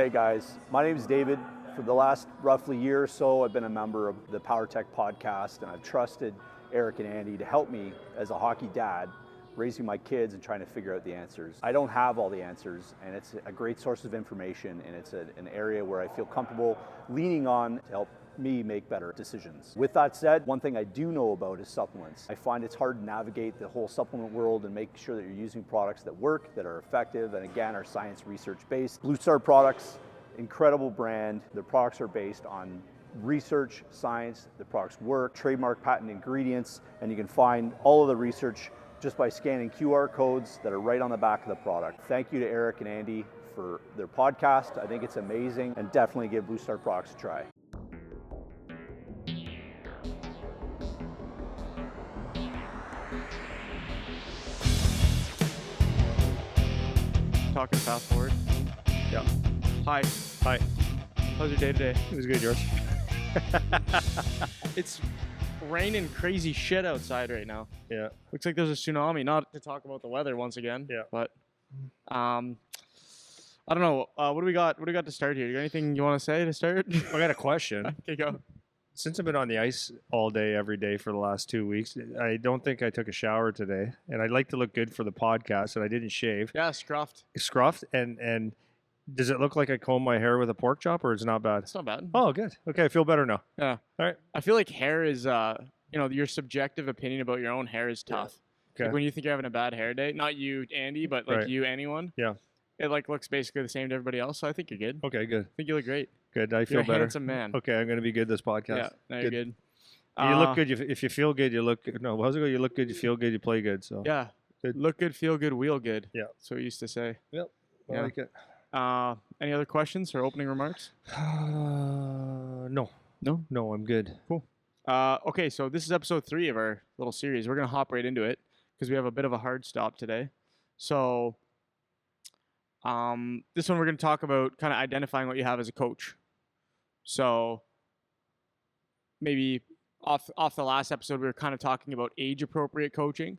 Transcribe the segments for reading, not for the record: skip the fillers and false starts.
Hey guys, my name is David. For the last roughly year or so, I've been a member of the PowerTech podcast, and I've trusted Eric and Andy to help me as a hockey dad, raising my kids and trying to figure out the answers. I don't have all the answers, and it's a great source of information, and it's an area where I feel comfortable leaning on to help me make better decisions. With that said, one thing I do know about is supplements. I find it's hard to navigate the whole supplement world and make sure that you're using products that work, that are effective, and again, are science research based. Blue Star products, incredible brand. Their products are based on research, science, the products work, trademark patent ingredients, and you can find all of the research just by scanning QR codes that are right on the back of the product. Thank you to Eric and Andy for their podcast. I think it's amazing, and definitely give Blue Star products a try. Talking fast forward. Yeah. Hi. Hi. How's your day today? It was good, yours? It's raining crazy shit outside right now. Yeah. Looks like there's a tsunami. Not to talk about the weather once again. Yeah. But I don't know. What do we got? What do we got to start here? You got anything you want to say to start? I got a question. Okay, go. Since I've been on the ice all day, every day for the last 2 weeks, I don't think I took a shower today. And I'd like to look good for the podcast, and I didn't shave. Yeah, scruffed. Scruffed, and does it look like I combed my hair with a pork chop, or is it not bad? It's not bad. Oh, good. Okay, I feel better now. Yeah. All right. I feel like hair is, your subjective opinion about your own hair is tough. Okay. Like when you think you're having a bad hair day, not you, Andy, but like Right. you, anyone. Yeah. It like looks basically the same to everybody else. So I think you're good. Okay, good. I think you look great. Good. I feel You're a better. handsome man. Okay, I'm going to be good this podcast. Yeah, no, you're good. You look good. If you feel good, you look good. No, how's it go? You look good, you feel good, you play good. So Yeah. Good. Look good, feel good, wheel good. Yeah. That's what we used to say. Yep. I Yeah. like it. Any other questions or opening remarks? No. No? No, I'm good. Okay, so this is episode 3 of our little series. We're going to hop right into it because we have a bit of a hard stop today. So this one we're going to talk about kind of identifying what you have as a coach. So maybe off the last episode, we were kind of talking about age-appropriate coaching.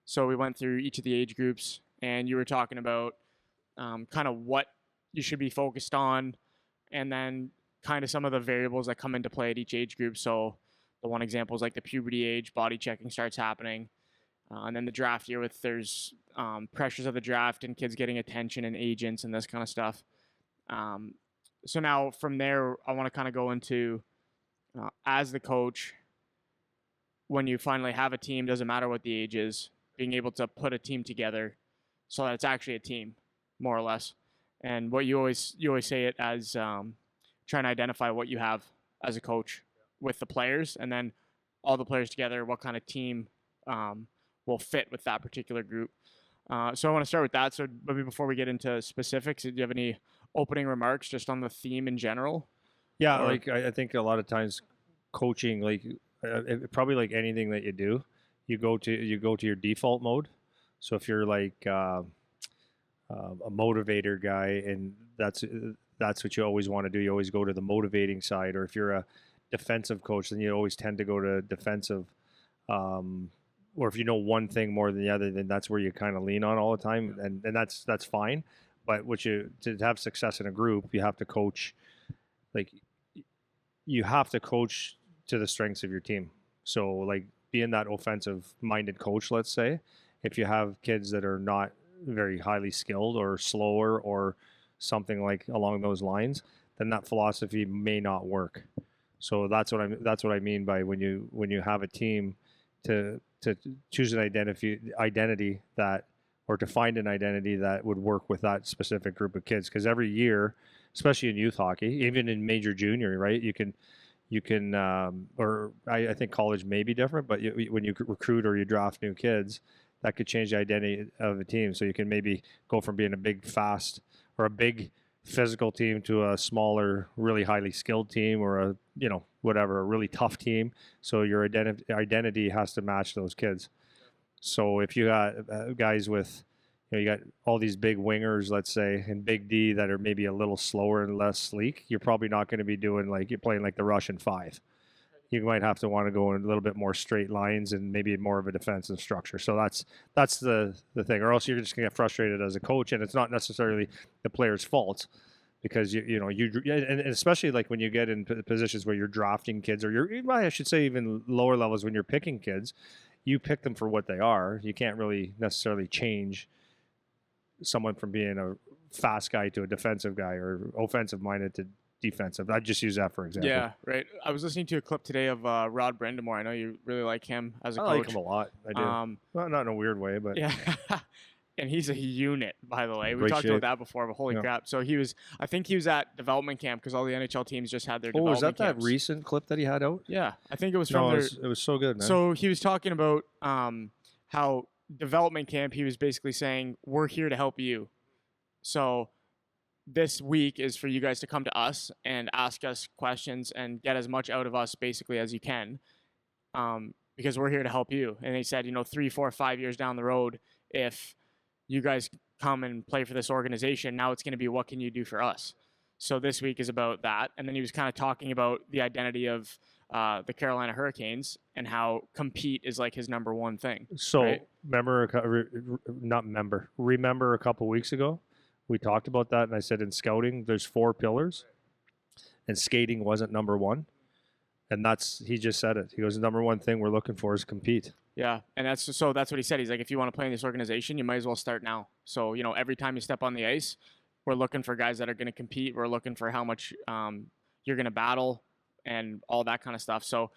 So we went through each of the age groups, and you were talking about kind of what you should be focused on, and then kind of some of the variables that come into play at each age group. So the one example is like the puberty age, body checking starts happening. And then the draft year there's pressures of the draft and kids getting attention and agents and this kind of stuff. So now from there, I want to kind of go into as the coach, when you finally have a team, doesn't matter what the age is, being able to put a team together so that it's actually a team, more or less. And what you always say it as trying to identify what you have as a coach with the players, and then all the players together, what kind of team will fit with that particular group. So I want to start with that. So maybe before we get into specifics, do you have any opening remarks just on the theme in general? Yeah, Or- like I think a lot of times coaching, like probably like anything that you do, you go to your default mode. So if you're like a motivator guy, and that's what you always want to do, you always go to the motivating side. Or if you're a defensive coach, then you always tend to go to defensive. Or if you know one thing more than the other, then that's where you kind of lean on all the time, and that's fine. But to have success in a group, you have to coach. Like, you have to coach to the strengths of your team. So, like, being that offensive-minded coach, let's say, if you have kids that are not very highly skilled or slower or something like along those lines, then that philosophy may not work. So that's what I mean by when you have a team to choose an identity that, or to find an identity that would work with that specific group of kids. Because every year, especially in youth hockey, even in major junior, right, you can or I think college may be different, but when you recruit or you draft new kids, that could change the identity of a team. So you can maybe go from being a big, fast, or a big physical team to a smaller, really highly skilled team, or a really tough team. So your identity has to match those kids. So if you got guys with, you got all these big wingers, let's say, and big D that are maybe a little slower and less sleek, you're probably not going to be doing you're playing like the Russian 5. You might have to want to go in a little bit more straight lines and maybe more of a defensive structure. So that's the thing. Or else you're just going to get frustrated as a coach, and it's not necessarily the player's fault. because and especially like when you get in positions where you're drafting kids, or I should say even lower levels when you're picking kids, you pick them for what they are. You can't really necessarily change someone from being a fast guy to a defensive guy or offensive minded to defensive. I just use that for example. Yeah, right. I was listening to a clip today of Rod Brendamore. I know you really like him as a I coach. like him a lot. I do. Not in a weird way, but yeah. And he's a unit, by the way. We Great talked shape. about that before, but holy Yeah. crap. So I think he was at development camp because all the NHL teams just had their Oh, development was that camps. that recent clip that he had out? Yeah, I think it was from No, their. it was so good, man. So he was talking about how development camp, he was basically saying, we're here to help you. So this week is for you guys to come to us and ask us questions and get as much out of us basically as you can, because we're here to help you. And they said, 3, 4, 5 years down the road, if you guys come and play for this organization, now it's going to be, what can you do for us? So this week is about that. And then he was kind of talking about the identity of the Carolina Hurricanes and how compete is like his number one thing. So right? remember a couple weeks ago, we talked about that, and I said in scouting, there's 4 pillars, and skating wasn't number one. And he just said it. He goes, the number one thing we're looking for is compete. Yeah, and that's what he said. He's like, if you want to play in this organization, you might as well start now. So, every time you step on the ice, we're looking for guys that are going to compete. We're looking for how much you're going to battle and all that kind of stuff. So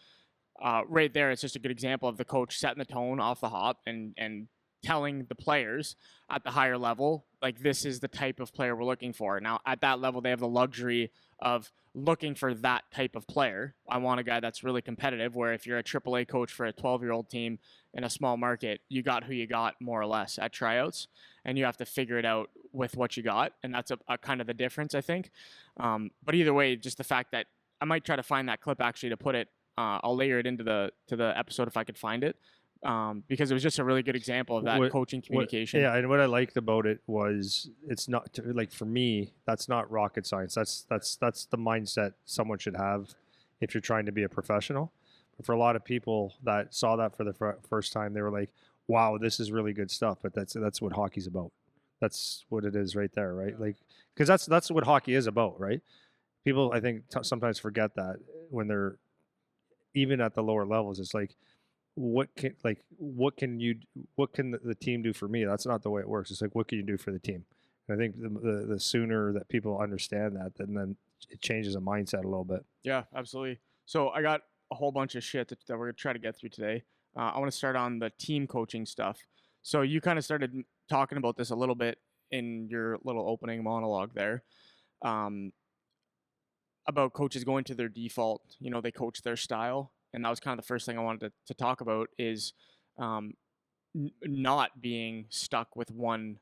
right there, it's just a good example of the coach setting the tone off the hop and telling the players at the higher level, like, this is the type of player we're looking for. Now, at that level, they have the luxury of looking for that type of player. I want a guy that's really competitive, where if you're a AAA coach for a 12-year-old team in a small market, you got who you got more or less at tryouts, and you have to figure it out with what you got. And that's a kind of the difference, I think. But either way, just the fact that I might try to find that clip actually to put it, I'll layer it into the episode if I could find it. Because it was just a really good example of that coaching communication. Yeah, and what I liked about it was it's not like, for me, that's not rocket science. That's the mindset someone should have if you're trying to be a professional. But for a lot of people that saw that for the first time, they were like, "Wow, this is really good stuff." But that's what hockey's about. That's what it is right there, right? Like, because that's what hockey is about, right? People, I think, sometimes forget that when they're even at the lower levels. It's like, what can the team do for me? That's not the way it works. It's like, what can you do for the team? And I think the sooner that people understand that, then it changes the mindset a little bit. Yeah, absolutely. So I got a whole bunch of shit that we're gonna try to get through today. I want to start on the team coaching stuff. So you kind of started talking about this a little bit in your little opening monologue there, about coaches going to their default. They coach their style. And that was kind of the first thing I wanted to talk about is not being stuck with one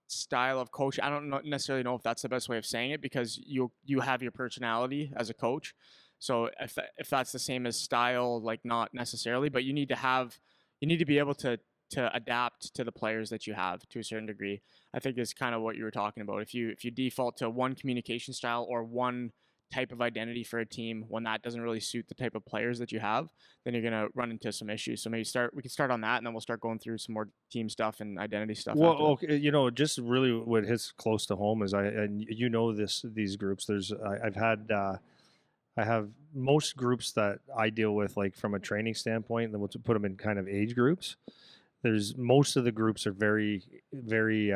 style of coach. I don't necessarily know if that's the best way of saying it, because you have your personality as a coach. So if that's the same as style, like, not necessarily, but you need to be able to adapt to the players that you have to a certain degree. I think is kind of what you were talking about. If you default to one communication style or one type of identity for a team, when that doesn't really suit the type of players that you have, then you're going to run into some issues. So maybe we can start on that, and then we'll start going through some more team stuff and identity stuff. Well, okay, just really what hits close to home is these groups. I have most groups that I deal with, like, from a training standpoint, and then we'll put them in kind of age groups. Most of the groups are very, very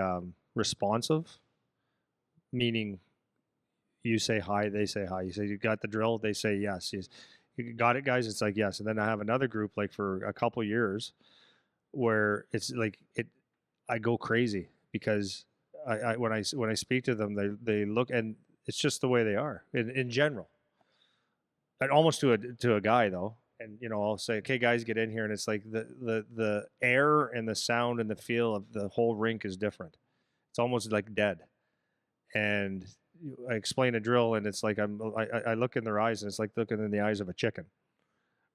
responsive, meaning you say hi, they say hi. You say, you got the drill, they say yes. You got it, guys? It's like, yes. And then I have another group, like, for a couple years, where it's like I go crazy, because I when I speak to them, they look, and it's just the way they are in general. And almost to a guy, though. And I'll say, okay, guys, get in here, and it's like the air and the sound and the feel of the whole rink is different. It's almost like dead. And I explain a drill, and it's like I look in their eyes, and it's like looking in the eyes of a chicken,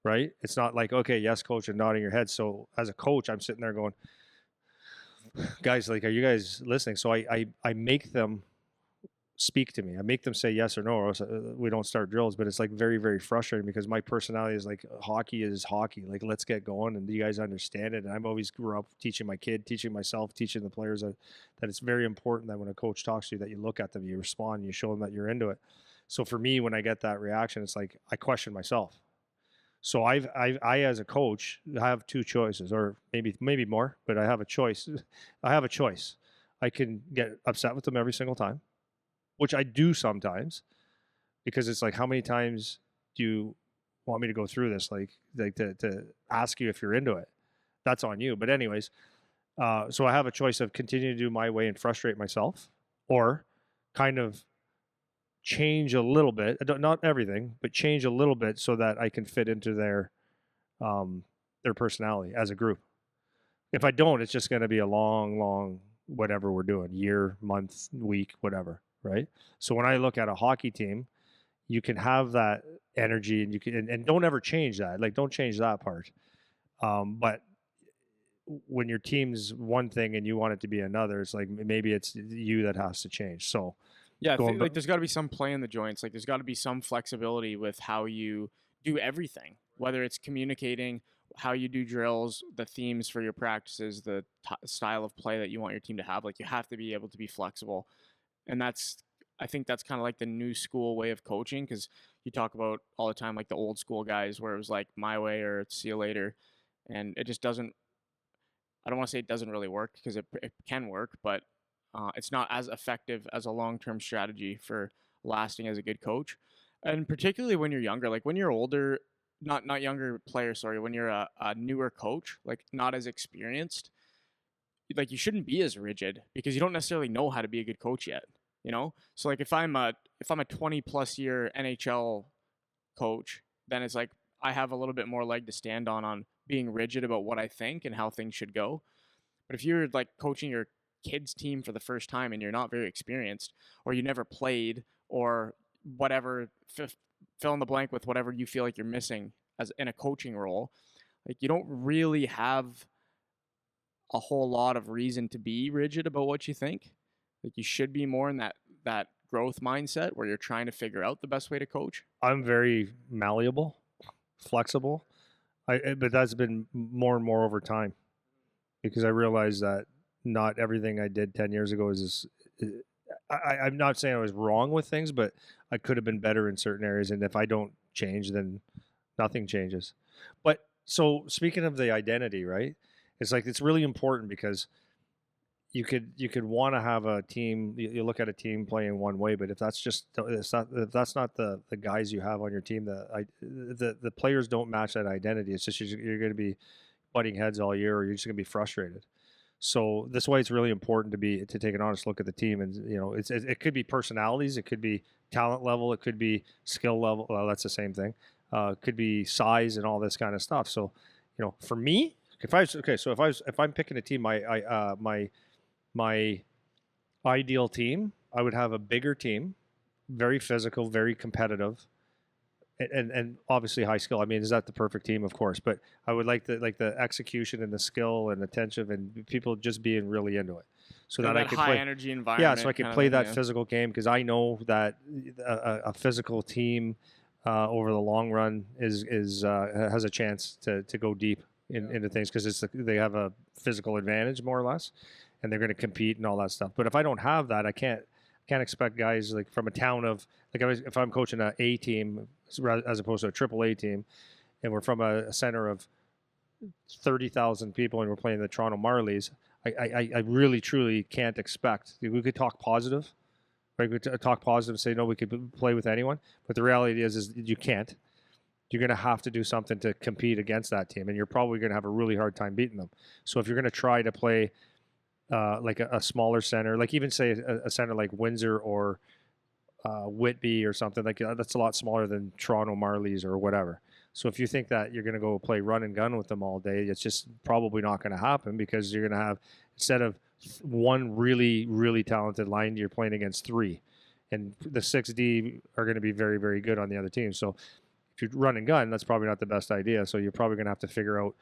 right? It's not like, okay, yes, coach, and nodding your head. So as a coach, I'm sitting there going, guys, like, are you guys listening? So I make them speak to me. I make them say yes or no, or else we don't start drills. But it's like very, very frustrating because my personality is like, hockey is hockey. Like, let's get going, and you guys understand it. And I've always grew up teaching my kid, teaching myself, teaching the players that it's very important that when a coach talks to you, that you look at them, you respond, you show them that you're into it. So for me, when I get that reaction, it's like I question myself. So I as a coach have two choices, or maybe more, but I have a choice. I have a choice. I can get upset with them every single time, which I do sometimes, because it's like, how many times do you want me to go through this? Like to ask you if you're into it. That's on you. But anyways, so I have a choice of continuing to do my way and frustrate myself, or kind of change a little bit, not everything, but change a little bit so that I can fit into their personality as a group. If I don't, it's just going to be a long whatever we're doing, year, month, week, whatever, right? So when I look at a hockey team, you can have that energy, and you can, and don't ever change that. Like, don't change that part. But when your team's one thing and you want it to be another, it's like maybe it's you that has to change. So yeah, like there's got to be some play in the joints. Like there's got to be some flexibility with how you do everything, whether it's communicating, how you do drills, the themes for your practices, the style of play that you want your team to have. Like you have to be able to be flexible, and I think that's kind of like the new school way of coaching, because you talk about all the time like the old school guys where it was like my way or see you later, and it just doesn't. I don't want to say it doesn't really work, because it can work, but it's not as effective as a long-term strategy for lasting as a good coach. And particularly when you're younger, like when you're older, not younger player, sorry, when you're a newer coach, like not as experienced, like you shouldn't be as rigid, because you don't necessarily know how to be a good coach yet, you know? So like if I'm a 20 plus year NHL coach, then it's like I have a little bit more leg to stand on being rigid about what I think and how things should go. But if you're like coaching your kids team for the first time and you're not very experienced, or you never played, or whatever, fill in the blank with whatever you feel like you're missing as in a coaching role, like you don't really have a whole lot of reason to be rigid about what you think. Like you should be more in that growth mindset where you're trying to figure out the best way to coach. I'm very malleable, flexible. But that's been more and more over time, because I realized that not everything I did 10 years ago is I'm not saying I was wrong with things, but I could have been better in certain areas. And if I don't change, then nothing changes. But so speaking of the identity, right? It's like, it's really important, because you could want to have a team. You look at a team playing one way, but if that's not the guys you have on your team, the players don't match that identity. It's just you're going to be butting heads all year, or you're just going to be frustrated. So this way, it's really important to take an honest look at the team, and it could be personalities, it could be talent level, it could be skill level. Well, that's the same thing. It could be size and all this kind of stuff. So, for me, if I'm picking a team, my ideal team, I would have a bigger team, very physical, very competitive, and obviously high skill. I mean, is that the perfect team? Of course, but I would like the execution and the skill and attention and people just being really into it, so that I could high play energy environment. Yeah, so I could play that physical game, because I know that a physical team over the long run has a chance to go deep into things, because they have a physical advantage more or less, and they're going to compete and all that stuff. But if I don't have that, I can't expect guys like from a town of, like, if I'm coaching an A team as opposed to a triple A team, and we're from a center of 30,000 people and we're playing the Toronto Marlies, I really truly can't expect. We could talk positive, right? We could talk positive and say, no, we could play with anyone, but the reality is you can't. You're going to have to do something to compete against that team, and you're probably going to have a really hard time beating them. So if you're going to try to play like a smaller center, like even say a center like Windsor or Whitby or something, like that's a lot smaller than Toronto Marlies or whatever. So if you think that you're going to go play run and gun with them all day, it's just probably not going to happen, because you're going to have, instead of one really, really talented line, you're playing against three. And the 6D are going to be very, very good on the other team. So if you run and gun, that's probably not the best idea. So you're probably going to have to figure out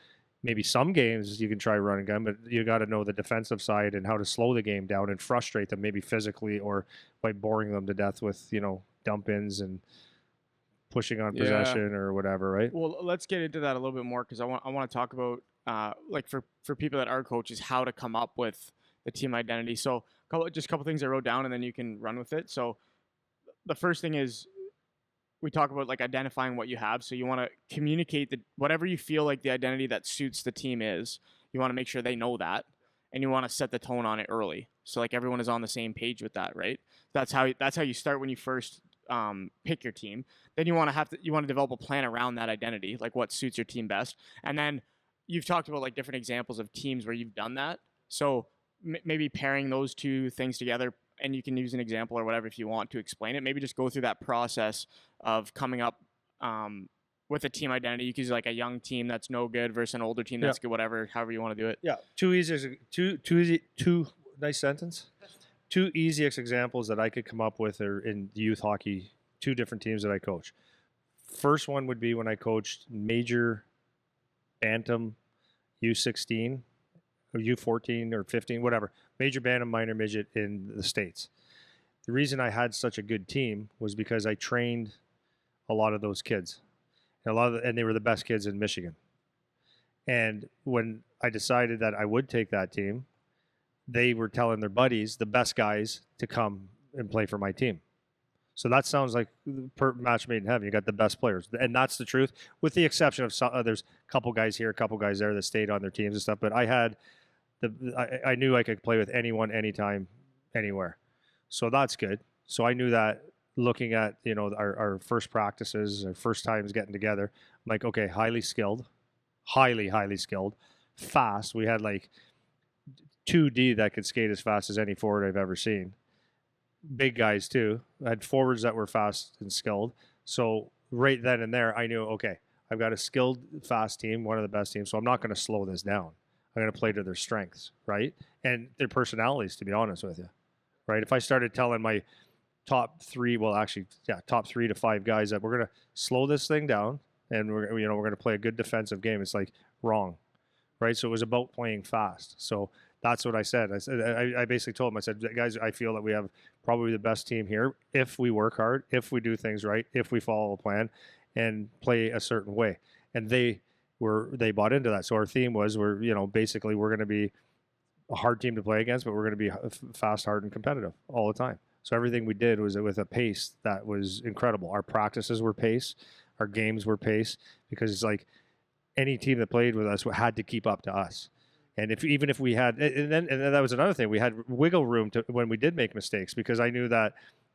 maybe some games you can try run and gun, but you got to know the defensive side and how to slow the game down and frustrate them, maybe physically or by boring them to death with, dump ins and pushing on possession or whatever, right? Well, let's get into that a little bit more because I want to talk about like for people that are coaches, how to come up with the team identity. So just a couple things I wrote down, and then you can run with it. So the first thing is we talk about like identifying what you have. So you want to communicate whatever you feel like the identity that suits the team is. You want to make sure they know that, and you want to set the tone on it early. So like everyone is on the same page with that, right? That's how you start when you first pick your team. Then you want to develop a plan around that identity, like what suits your team best. And then you've talked about like different examples of teams where you've done that. So maybe pairing those two things together, and you can use an example or whatever if you want to explain it. Maybe just go through that process of coming up with a team identity. You can use like a young team that's no good versus an older team that's good, whatever, however you want to do it. Yeah, nice sentence. Two easiest examples that I could come up with are in youth hockey, two different teams that I coach. First one would be when I coached major bantam U16 or U14 or 15, whatever, major bantam, minor midget in the States. The reason I had such a good team was because I trained a lot of those kids, and they were the best kids in Michigan. And when I decided that I would take that team, they were telling their buddies, the best guys, to come and play for my team. So that sounds like match made in heaven. You got the best players, and that's the truth, with the exception of some. There's a couple guys here, a couple guys there that stayed on their teams and stuff. But I knew I could play with anyone, anytime, anywhere. So that's good. So I knew that looking at our first practices, our first times getting together, I'm like, okay, highly skilled, highly skilled, fast. We had like 2D that could skate as fast as any forward I've ever seen. Big guys too. I had forwards that were fast and skilled. So right then and there, I knew, okay, I've got a skilled, fast team, one of the best teams. So I'm not going to slow this down. I'm going to play to their strengths, right? And their personalities, to be honest with you, right? If I started telling my top 3 to 5 guys that we're going to slow this thing down and we're going to play a good defensive game, it's like wrong, right? So it was about playing fast. So that's what I said. I basically told them, I said, guys, I feel that we have probably the best team here if we work hard, if we do things right, if we follow a plan and play a certain way. And they bought into that. So our theme was basically we're going to be a hard team to play against, but we're going to be fast, hard, and competitive all the time. So everything we did was with a pace that was incredible. Our practices were pace, our games were pace, because it's like any team that played with us had to keep up to us. And even if we had, and then that was another thing, we had wiggle room to when we did make mistakes, because I knew that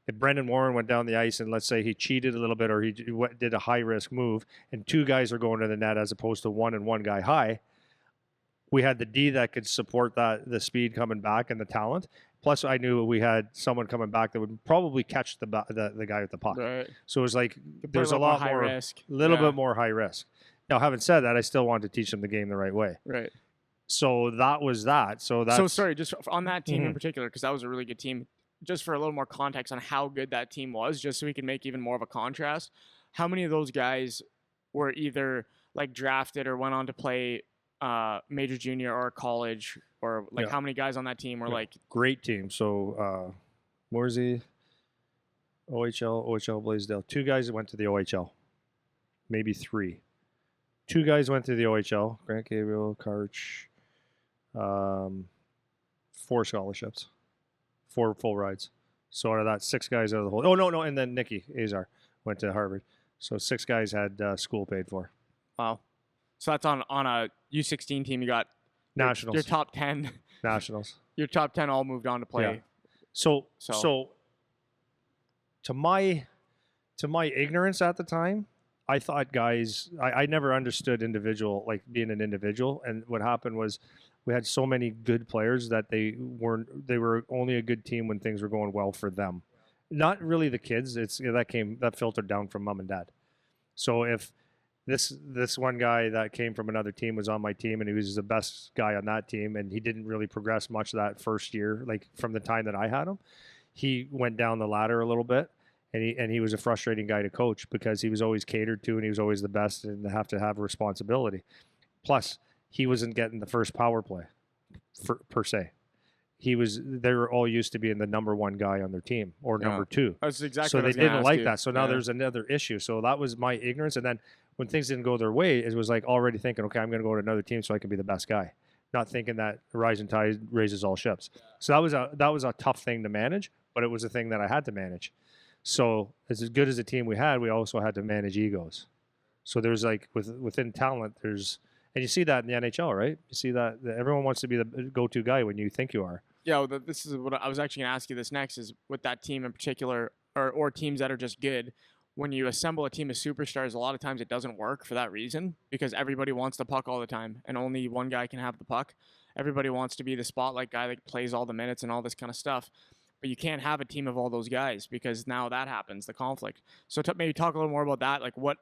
if Brendan Warren went down the ice and let's say he cheated a little bit or he did a high risk move and 2 guys are going to the net as opposed to 1 and 1 guy high, we had the D that could support the speed coming back and the talent. Plus, I knew we had someone coming back that would probably catch the guy with the puck. Right. So it was like there's a lot more risk, little bit more high risk. Now, having said that, I still wanted to teach them the game the right way. Right. So that was that. So sorry, just on that team in particular, because that was a really good team. Just for a little more context on how good that team was, just so we can make even more of a contrast. How many of those guys were either like drafted or went on to play major junior or college, or like how many guys on that team were like great team? So Morsey, OHL Blaisdell. 2 guys that went to the OHL, maybe 3. 2 guys went to the OHL. Grant Gabriel, Karch. 4 scholarships, 4 full rides. So out of that, 6 guys out of the whole. Oh no, and then Nicky Azar went to Harvard. So 6 guys had school paid for. Wow. So that's on a U16 team. You got nationals. Your top 10 nationals. Your top 10 all moved on to play. Yeah. So to my ignorance at the time, I thought guys, I never understood individual, like being an individual. And what happened was we had so many good players that they were only a good team when things were going well for them. Not really the kids. That filtered down from mom and dad. So if this one guy that came from another team was on my team and he was the best guy on that team and he didn't really progress much that first year, like from the time that I had him, he went down the ladder a little bit. And he was a frustrating guy to coach because he was always catered to and he was always the best and have to have responsibility. Plus, he wasn't getting the first power play per se. They were all used to being the number one guy on their team or number two. That's exactly so what I they was gonna didn't ask like you. that. So now there's another issue. So that was my ignorance. And then when things didn't go their way, it was like already thinking, okay, I'm going to go to another team so I can be the best guy. Not thinking that a rising tide raises all ships. So that was a tough thing to manage, but it was a thing that I had to manage. So as good as a team we had, we also had to manage egos. So there's like within talent, and you see that in the NHL, right? You see that everyone wants to be the go-to guy when you think you are. Yeah, well, this is what I was actually going to ask you this next is with that team in particular, or teams that are just good. When you assemble a team of superstars, a lot of times it doesn't work for that reason because everybody wants the puck all the time and only one guy can have the puck. Everybody wants to be the spotlight guy that plays all the minutes and all this kind of stuff. But you can't have a team of all those guys because now that happens, the conflict. So maybe talk a little more about that. Like what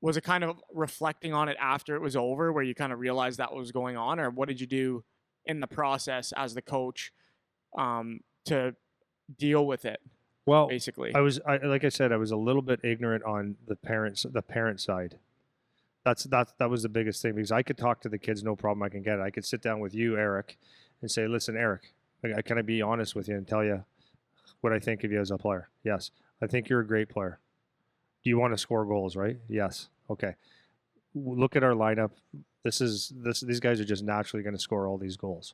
was it kind of reflecting on it after it was over where you kind of realized that was going on, or what did you do in the process as the coach to deal with it? Well, basically, like I said, I was a little bit ignorant on the parent side. That was the biggest thing because I could talk to the kids, no problem. I can get it. I could sit down with you, Eric, and say, listen, Eric, can I be honest with you and tell you what I think of you as a player? Yes. I think you're a great player. Do you want to score goals, right? Yes. Okay. Look at our lineup. These guys are just naturally going to score all these goals.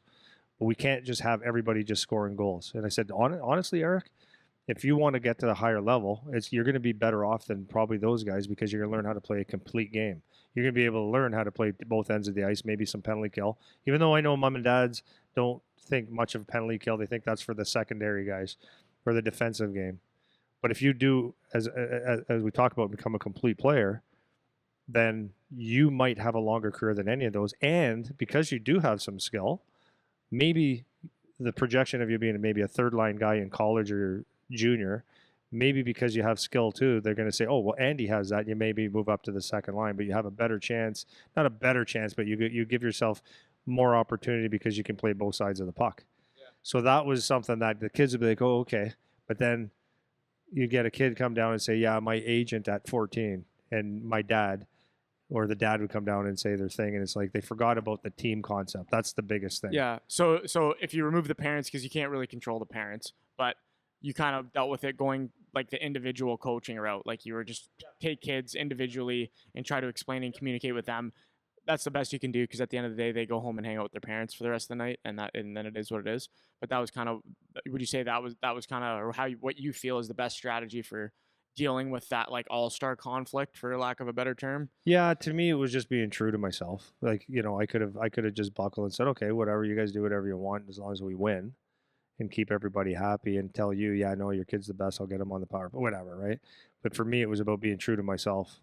But we can't just have everybody just scoring goals. And I said, honestly, Eric, if you want to get to the higher level, you're going to be better off than probably those guys because you're going to learn how to play a complete game. You're going to be able to learn how to play both ends of the ice, maybe some penalty kill. Even though I know mom and dads don't think much of penalty kill, they think that's for the secondary guys or the defensive game. But if you do, as we talk about, become a complete player, then you might have a longer career than any of those. And because you do have some skill, maybe the projection of you being maybe a third line guy in college or junior, maybe because you have skill too, they're going to say, oh, well, Andy has that. You maybe move up to the second line, but you have a better chance, not a better chance, but you give yourself more opportunity because you can play both sides of the puck. Yeah. So that was something that the kids would be like, oh, okay. But then you get a kid come down and say, yeah, my agent at 14 and my dad, or the dad would come down and say their thing, and it's like they forgot about the team concept. That's the biggest thing. Yeah. So if you remove the parents, because you can't really control the parents, but you kind of dealt with it going like the individual coaching route. Like you were just take kids individually and try to explain and communicate with them. That's the best you can do because at the end of the day, they go home and hang out with their parents for the rest of the night, and then it is what it is. But that was kind of, would you say that was kind of what you feel is the best strategy for dealing with that like all-star conflict, for lack of a better term? Yeah, to me, it was just being true to myself. Like, I could have just buckled and said, okay, whatever, you guys do whatever you want as long as we win and keep everybody happy and tell you, yeah, I know your kid's the best. I'll get him on the power, but whatever, right? But for me, it was about being true to myself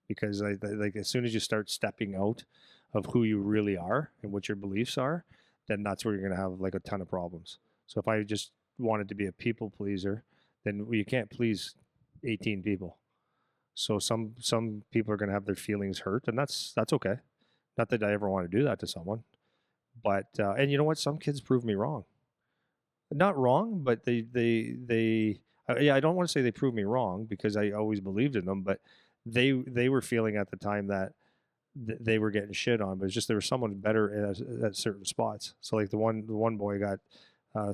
because like as soon as you start stepping out of who you really are and what your beliefs are, then that's where you're going to have like a ton of problems. So if I just wanted to be a people pleaser, then you can't please 18 people. So some people are going to have their feelings hurt, and that's okay. Not that I ever want to do that to someone, but and you know what? Some kids prove me wrong. Not wrong, but yeah, I don't want to say they proved me wrong because I always believed in them, but they were feeling at the time that they were getting shit on, but it's just there was someone better at certain spots. So like the one boy got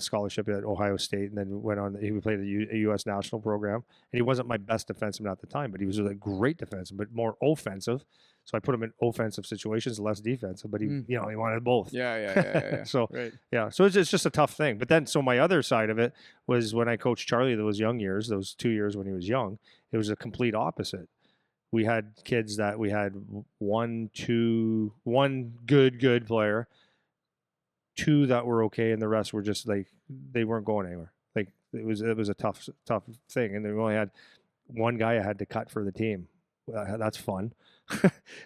scholarship at Ohio State and then went on. He played the U.S. national program, and he wasn't my best defenseman at the time, but he was a great defenseman, but more offensive. So I put him in offensive situations, less defensive, but he he wanted both. Yeah. So right. yeah, so it's just a tough thing. But then, so my other side of it was when I coached Charlie those young years, those 2 years when he was young, it was a complete opposite. We had kids that we had one good player, two that were okay, and the rest were just like they weren't going anywhere. Like it was a tough thing, and we only had one guy I had to cut for the team. That's fun.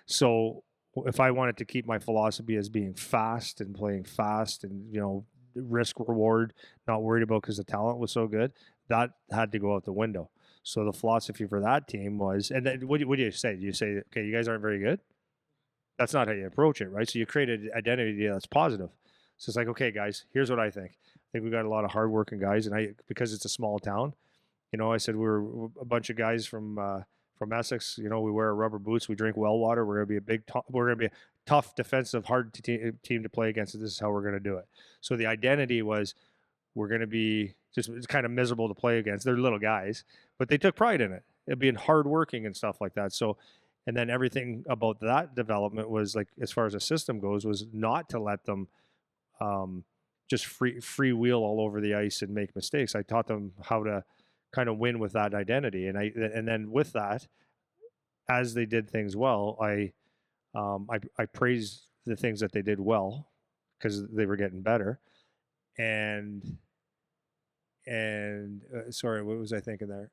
So if I wanted to keep my philosophy as being fast and playing fast and risk reward, not worried about because the talent was so good, that had to go out the window. So the philosophy for that team was, and then what do you say? Do you say, okay, you guys aren't very good? That's not how you approach it, right? So you create an identity that's positive. So it's like, okay, guys, here's what I think. I think we got a lot of hardworking guys, and because it's a small town, I said we were a bunch of guys from Essex. We wear rubber boots, we drink well water. We're gonna be tough, defensive, hard team to play against. This is how we're going to do it. So the identity was we're going to be just, it's kind of miserable to play against. They're little guys, but they took pride in it. It being hardworking and stuff like that. So, and then everything about that development was like, as far as a system goes, was not to let them just free wheel all over the ice and make mistakes. I taught them how to kind of win with that identity, and then with that, as they did things well, I praised the things that they did well because they were getting better, and sorry, what was I thinking there?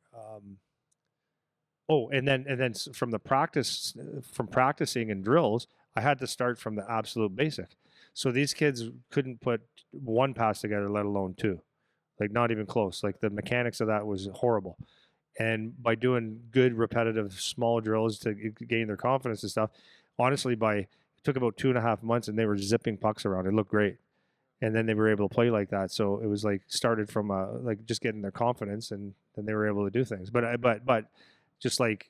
And then from practicing in drills, I had to start from the absolute basic. So these kids couldn't put one pass together, let alone two, like not even close. Like the mechanics of that was horrible. And by doing good, repetitive, small drills to gain their confidence and stuff, honestly, it took about 2.5 months, and they were zipping pucks around. It looked great, and then they were able to play like that. So it was like started from like just getting their confidence, and then they were able to do things. But just like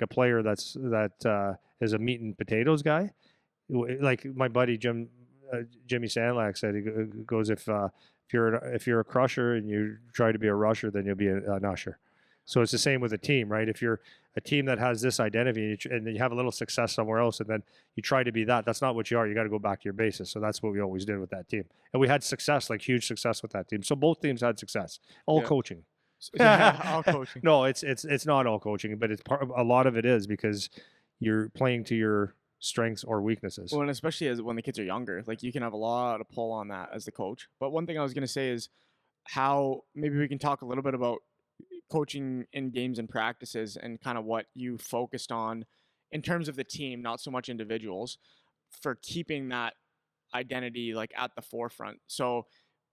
a player that is a meat and potatoes guy, like my buddy Jimmy Sandlak said, he goes, if you're a crusher and you try to be a rusher, then you'll be an usher. So it's the same with a team, right? If you're a team that has this identity and you have a little success somewhere else, and then you try to be that's not what you are. You got to go back to your basis. So that's what we always did with that team, and we had success, like huge success with that team. So both teams had success, all coaching. Yeah, all coaching. No, it's not all coaching, but a lot of it is because you're playing to your strengths or weaknesses. Well, and especially when the kids are younger, like you can have a lot of pull on that as the coach. But one thing I was going to say is how maybe we can talk a little bit about coaching in games and practices and kind of what you focused on in terms of the team, not so much individuals, for keeping that identity like at the forefront. So,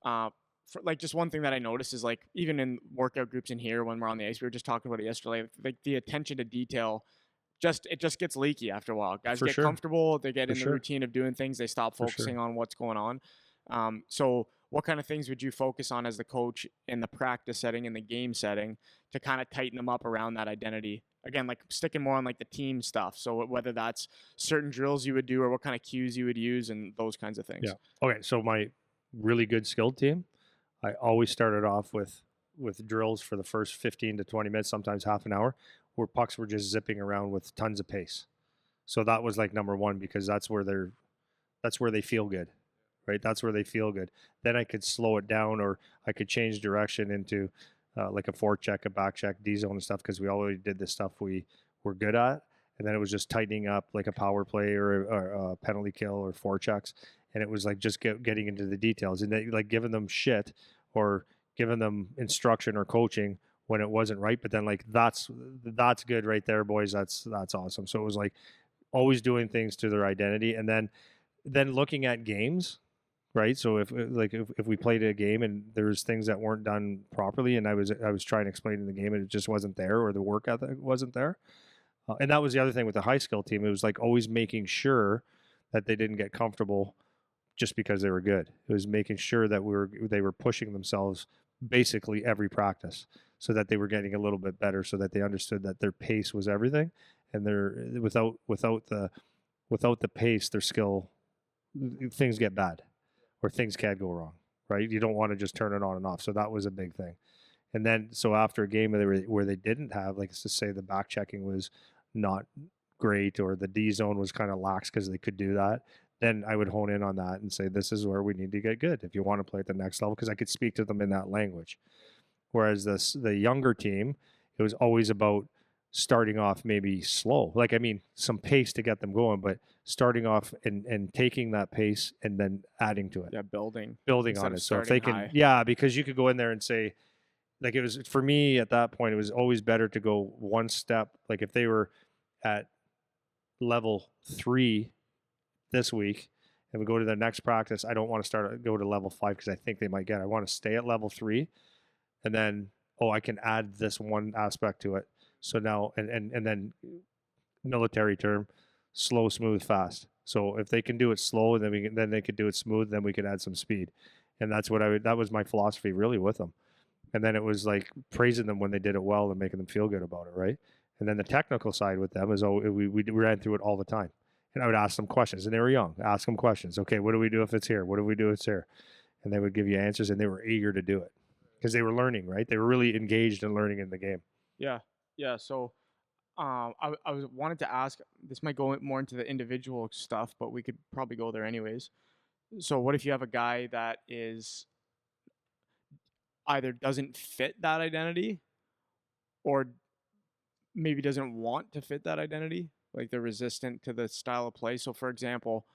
for, like, just one thing that I noticed is like even in workout groups in here when we're on the ice, we were just talking about it yesterday. Like the attention to detail, it just gets leaky after a while. Guys get comfortable, they get in the routine of doing things, they stop focusing on what's going on. So what kind of things would you focus on as the coach in the practice setting, in the game setting, to kind of tighten them up around that identity? Again, like sticking more on like the team stuff. So whether that's certain drills you would do or what kind of cues you would use and those kinds of things. Yeah. Okay. So my really good skilled team, I always started off with drills for the first 15 to 20 minutes, sometimes half an hour, where pucks were just zipping around with tons of pace. So that was like number one, because that's where they feel good, right? That's where they feel good. Then I could slow it down, or I could change direction into like a forecheck, a back check, D zone and stuff, because we already did the stuff we were good at. And then it was just tightening up like a power play or a penalty kill or forechecks. And it was like just getting into the details, and they, like giving them shit or giving them instruction or coaching when it wasn't right. But then like that's good right there, boys. That's awesome. So it was like always doing things to their identity, and then looking at games, right? So if we played a game and there was things that weren't done properly, and I was trying to explain in the game and it just wasn't there, or the work ethic wasn't there. And that was the other thing with the high skill team. It was like always making sure that they didn't get comfortable just because they were good. It was making sure that they were pushing themselves basically every practice, so that they were getting a little bit better, so that they understood that their pace was everything, and without the pace, their skill, things get bad, or things can go wrong, right? You don't want to just turn it on and off. So that was a big thing. And then so after a game where they didn't have, like, let's just say the back checking was not great, or the D zone was kind of lax because they could do that, then I would hone in on that and say, this is where we need to get good if you want to play at the next level, because I could speak to them in that language. Whereas the younger team, it was always about starting off maybe slow. Like, I mean, some pace to get them going, but starting off and taking that pace and then adding to it. Yeah, building on it. So if they can, because you could go in there and say, like, it was, for me at that point, it was always better to go one step. Like if they were at level 3 this week and we go to the next practice, I don't want to go to level 5 because I think they might get it. I want to stay at level 3, and then I can add this one aspect to it. So now and then military term, slow, smooth, fast. So if they can do it slow, and then they could do it smooth, then we could add some speed. And that's that was my philosophy really with them. And then it was like praising them when they did it well and making them feel good about it, right? And then the technical side with them is we ran through it all the time. And I would ask them questions, and they were young. Ask them questions. Okay, what do we do if it's here? What do we do if it's here? And they would give you answers, and they were eager to do it because they were learning, right? They were really engaged in learning in the game. Yeah, yeah. So, I was wanted to ask. This might go more into the individual stuff, but we could probably go there anyways. So, what if you have a guy that is either doesn't fit that identity, or maybe doesn't want to fit that identity? Like they're resistant to the style of play. So, for example,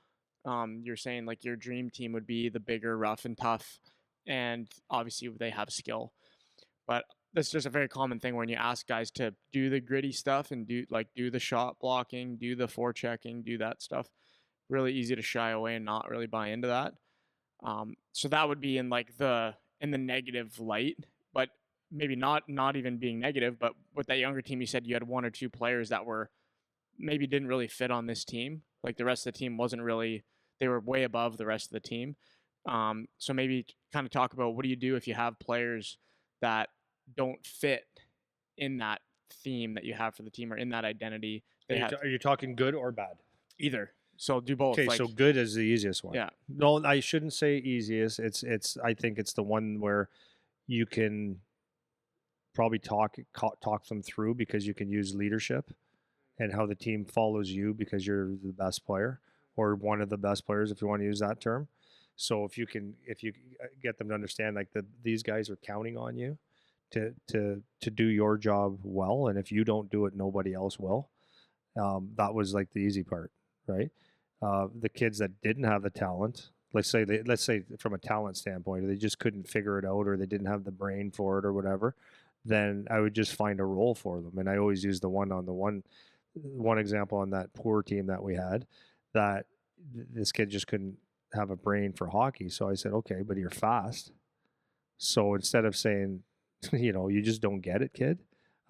you're saying like your dream team would be the bigger, rough and tough, and obviously they have skill. But that's just a very common thing when you ask guys to do the gritty stuff and do the shot blocking, do the forechecking, do that stuff. Really easy to shy away and not really buy into that. So that would be in like in the negative light, but maybe not even being negative. But with that younger team, you said you had one or two players that were maybe didn't really fit on this team. Like the rest of the team wasn't really, they were way above the rest of the team. So maybe kind of talk about what do you do if you have players that don't fit in that theme that you have for the team or in that identity. Are you talking good or bad? Either. So do both. Okay, so good is the easiest one. Yeah. No, I shouldn't say easiest. I think it's the one where you can probably talk them through because you can use leadership and how the team follows you because you're the best player or one of the best players, if you want to use that term. So if you get them to understand like these guys are counting on you to do your job well, and if you don't do it, nobody else will. That was like the easy part, right? The kids that didn't have the talent, let's say from a talent standpoint, they just couldn't figure it out, or they didn't have the brain for it, or whatever. Then I would just find a role for them, and I always use the one example on that poor team that we had, that this kid just couldn't have a brain for hockey. So I said, okay, but you're fast. So instead of saying, you just don't get it, kid,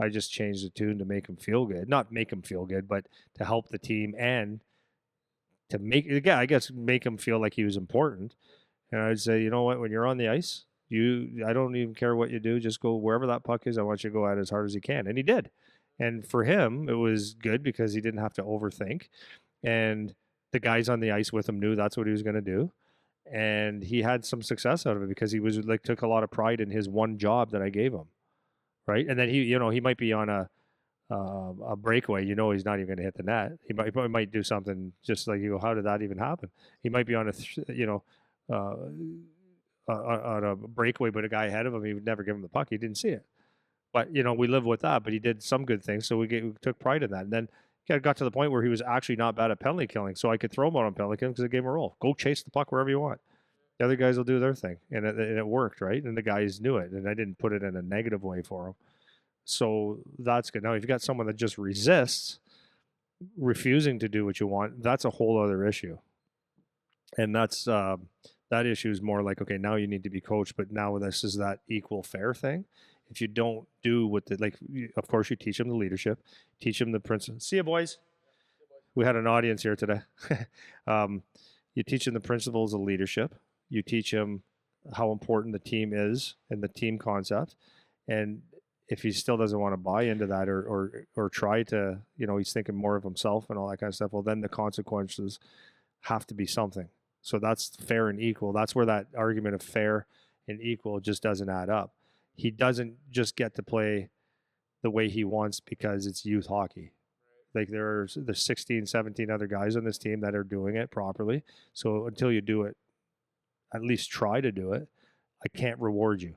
I just changed the tune to make him feel good. Not make him feel good, but to help the team and to make him feel like he was important. And I'd say, you know what, when you're on the ice, I don't even care what you do, just go wherever that puck is. I want you to go at it as hard as you can. And he did. And for him, it was good because he didn't have to overthink. And the guys on the ice with him knew that's what he was going to do. And he had some success out of it because he was like took a lot of pride in his one job that I gave him. Right. And then he might be on a breakaway, he's not even going to hit the net. He might do something just like you go, how did that even happen? He might be on on a breakaway, but a guy ahead of him, he would never give him the puck. He didn't see it. But, we live with that, but he did some good things. So we took pride in that. And then it got to the point where he was actually not bad at penalty killing. So I could throw him out on penalty killing because I gave him a roll. Go chase the puck wherever you want. The other guys will do their thing. And it worked, right? And the guys knew it. And I didn't put it in a negative way for them. So that's good. Now, if you've got someone that just resists, refusing to do what you want, that's a whole other issue. And that's that issue is more like, okay, now you need to be coached, but now this is that equal fair thing. If you don't do of course you teach them the leadership, teach them the principles. See you, boys. We had an audience here today. You teach them the principles of leadership. You teach them how important the team is and the team concept. And if he still doesn't want to buy into that or try to, he's thinking more of himself and all that kind of stuff, well, then the consequences have to be something. So that's fair and equal. That's where that argument of fair and equal just doesn't add up. He doesn't just get to play the way he wants because it's youth hockey. Like there's 16, 17 other guys on this team that are doing it properly. So until you do it, at least try to do it, I can't reward you.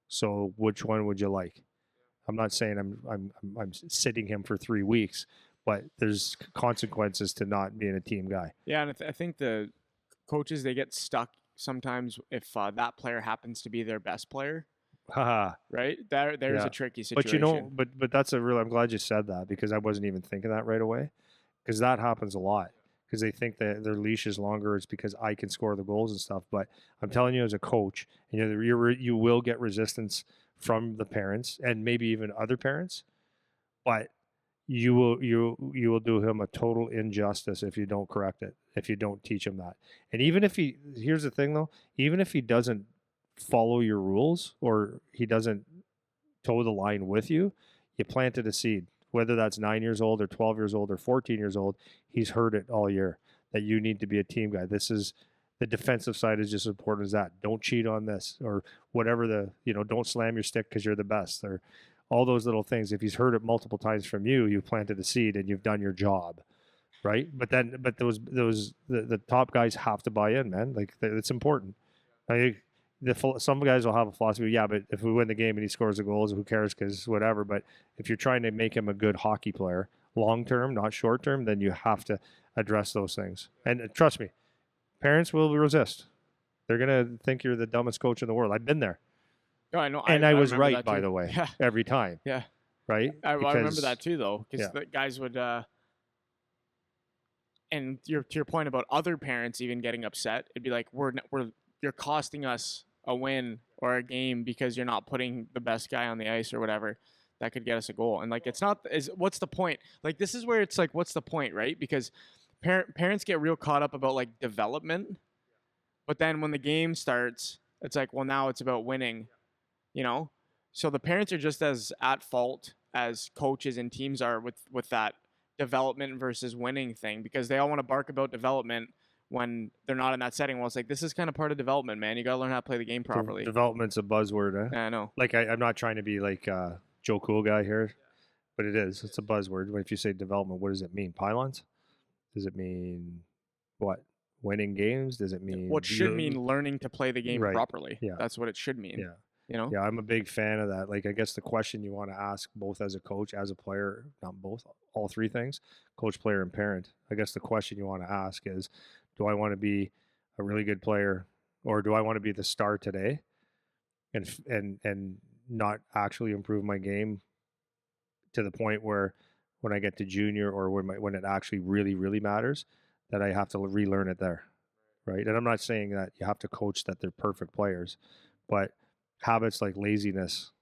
So which one would you like? I'm not saying I'm sitting him for 3 weeks, but there's consequences to not being a team guy. Yeah, and I think the coaches, they get stuck sometimes if that player happens to be their best player. Right? There's a tricky situation. But that's I'm glad you said that because I wasn't even thinking that right away, because that happens a lot. Because they think that their leash is longer. It's because I can score the goals and stuff. But I'm telling you, as a coach, you will get resistance from the parents and maybe even other parents. But you will do him a total injustice if you don't correct it, if you don't teach him that. And even if here's the thing though, even if he doesn't follow your rules or he doesn't toe the line with you, you planted a seed. whether that's 9 years old or 12 years old or 14 years old, he's heard it all year that you need to be a team guy. This is the defensive side is just as important as that. Don't cheat on this or whatever don't slam your stick because you're the best or all those little things. If he's heard it multiple times from you, you've planted a seed and you've done your job. Right. But the top guys have to buy in, man. Like it's important. Like, some guys will have a philosophy, yeah, but if we win the game and he scores the goals, who cares? Because whatever. But if you're trying to make him a good hockey player, long term, not short term, then you have to address those things. And trust me, parents will resist. They're gonna think you're the dumbest coach in the world. I've been there. No, I know. And I was remember right, that by too. the way, Yeah. every time. Yeah. Right. I remember Because- that too, though, because Yeah. the guys would. And to your point about other parents even getting upset, it'd be like, you're costing us a win or a game because you're not putting the best guy on the ice or whatever that could get us a goal. And like, it's not what's the point? Like, this is where it's like, what's the point, right? Because parents get real caught up about like development, but then when the game starts, it's like, well, now it's about winning, you know? So the parents are just as at fault as coaches and teams are with that development versus winning thing, because they all want to bark about development when they're not in that setting. Well, it's like, this is kind of part of development, man. You got to learn how to play the game properly. Development's a buzzword. Yeah, I know. Like I'm not trying to be like Joe Cool guy here, but it is. It's a buzzword. If you say development, what does it mean? Pylons? Does it mean what? Winning games? Does it mean What should mean learning to play the game Right. properly. Yeah. That's what it should mean. Yeah. You know? Yeah, I'm a big fan of that. Like, I guess the question you want to ask, both as a coach, as a player, not both, all three things, coach, player, and parent. I guess the question you want to ask is, do I want to be a really good player, or do I want to be the star today, and not actually improve my game to the point where when I get to junior or when it actually really, really matters, that I have to relearn it there, right? And I'm not saying that you have to coach that they're perfect players, but habits like laziness,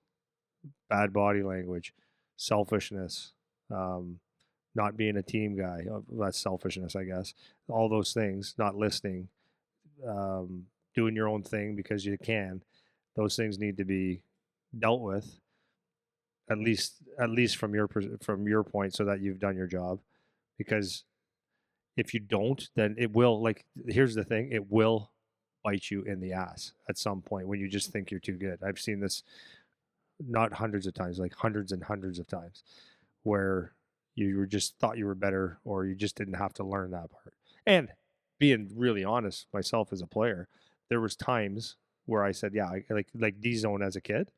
bad body language, selfishness, not being a team guy, that's selfishness, I guess. All those things, not listening, doing your own thing because you can. Those things need to be dealt with, at least from your point, so that you've done your job. Because if you don't, then it will. Like, here's the thing: it will bite you in the ass at some point when you just think you're too good. I've seen this not hundreds of times, like hundreds and hundreds of times, where you were just thought you were better, or you just didn't have to learn that part. And being really honest, myself as a player, there was times where I said, yeah, like D zone as a kid,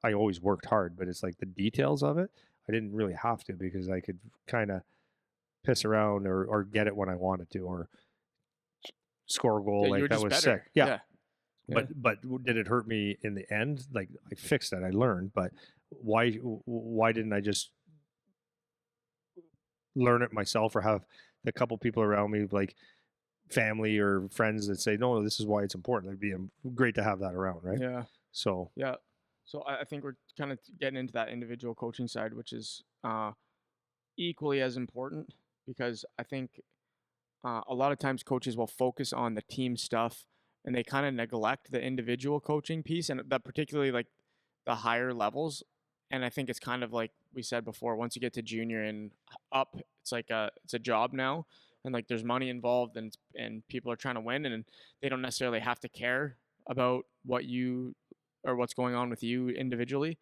I always worked hard, but it's like the details of it, I didn't really have to, because I could kind of piss around or get it when I wanted to, or score a goal. Like, that was better. sick. Yeah. Yeah. But did it hurt me in the end? Like, I fixed it, I learned, but why didn't I just learn it myself, or have a couple people around me, like family or friends, that say, no, this is why it's important? It'd be great to have that around, right? Yeah. So Yeah. So I think we're kind of getting into that individual coaching side, which is equally as important, because I think a lot of times coaches will focus on the team stuff and they kind of neglect the individual coaching piece, and that particularly like the higher levels. And I think it's kind of like we said before, once you get to junior and up, it's like it's a job now, and like there's money involved, and people are trying to win, and they don't necessarily have to care about what you or what's going on with you individually.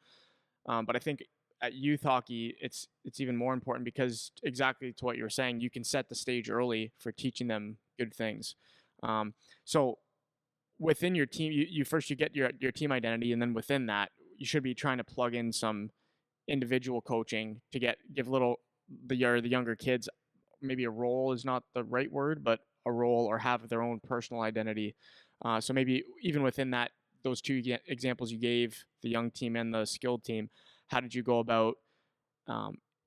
But I think at youth hockey, it's even more important, because exactly to what you were saying, you can set the stage early for teaching them good things. So within your team, you first you get your team identity, and then within that, you should be trying to plug in some individual coaching to give the younger kids, maybe a role is not the right word, but a role, or have their own personal identity. So maybe even within that, those two examples you gave, the young team and the skilled team, how did you go about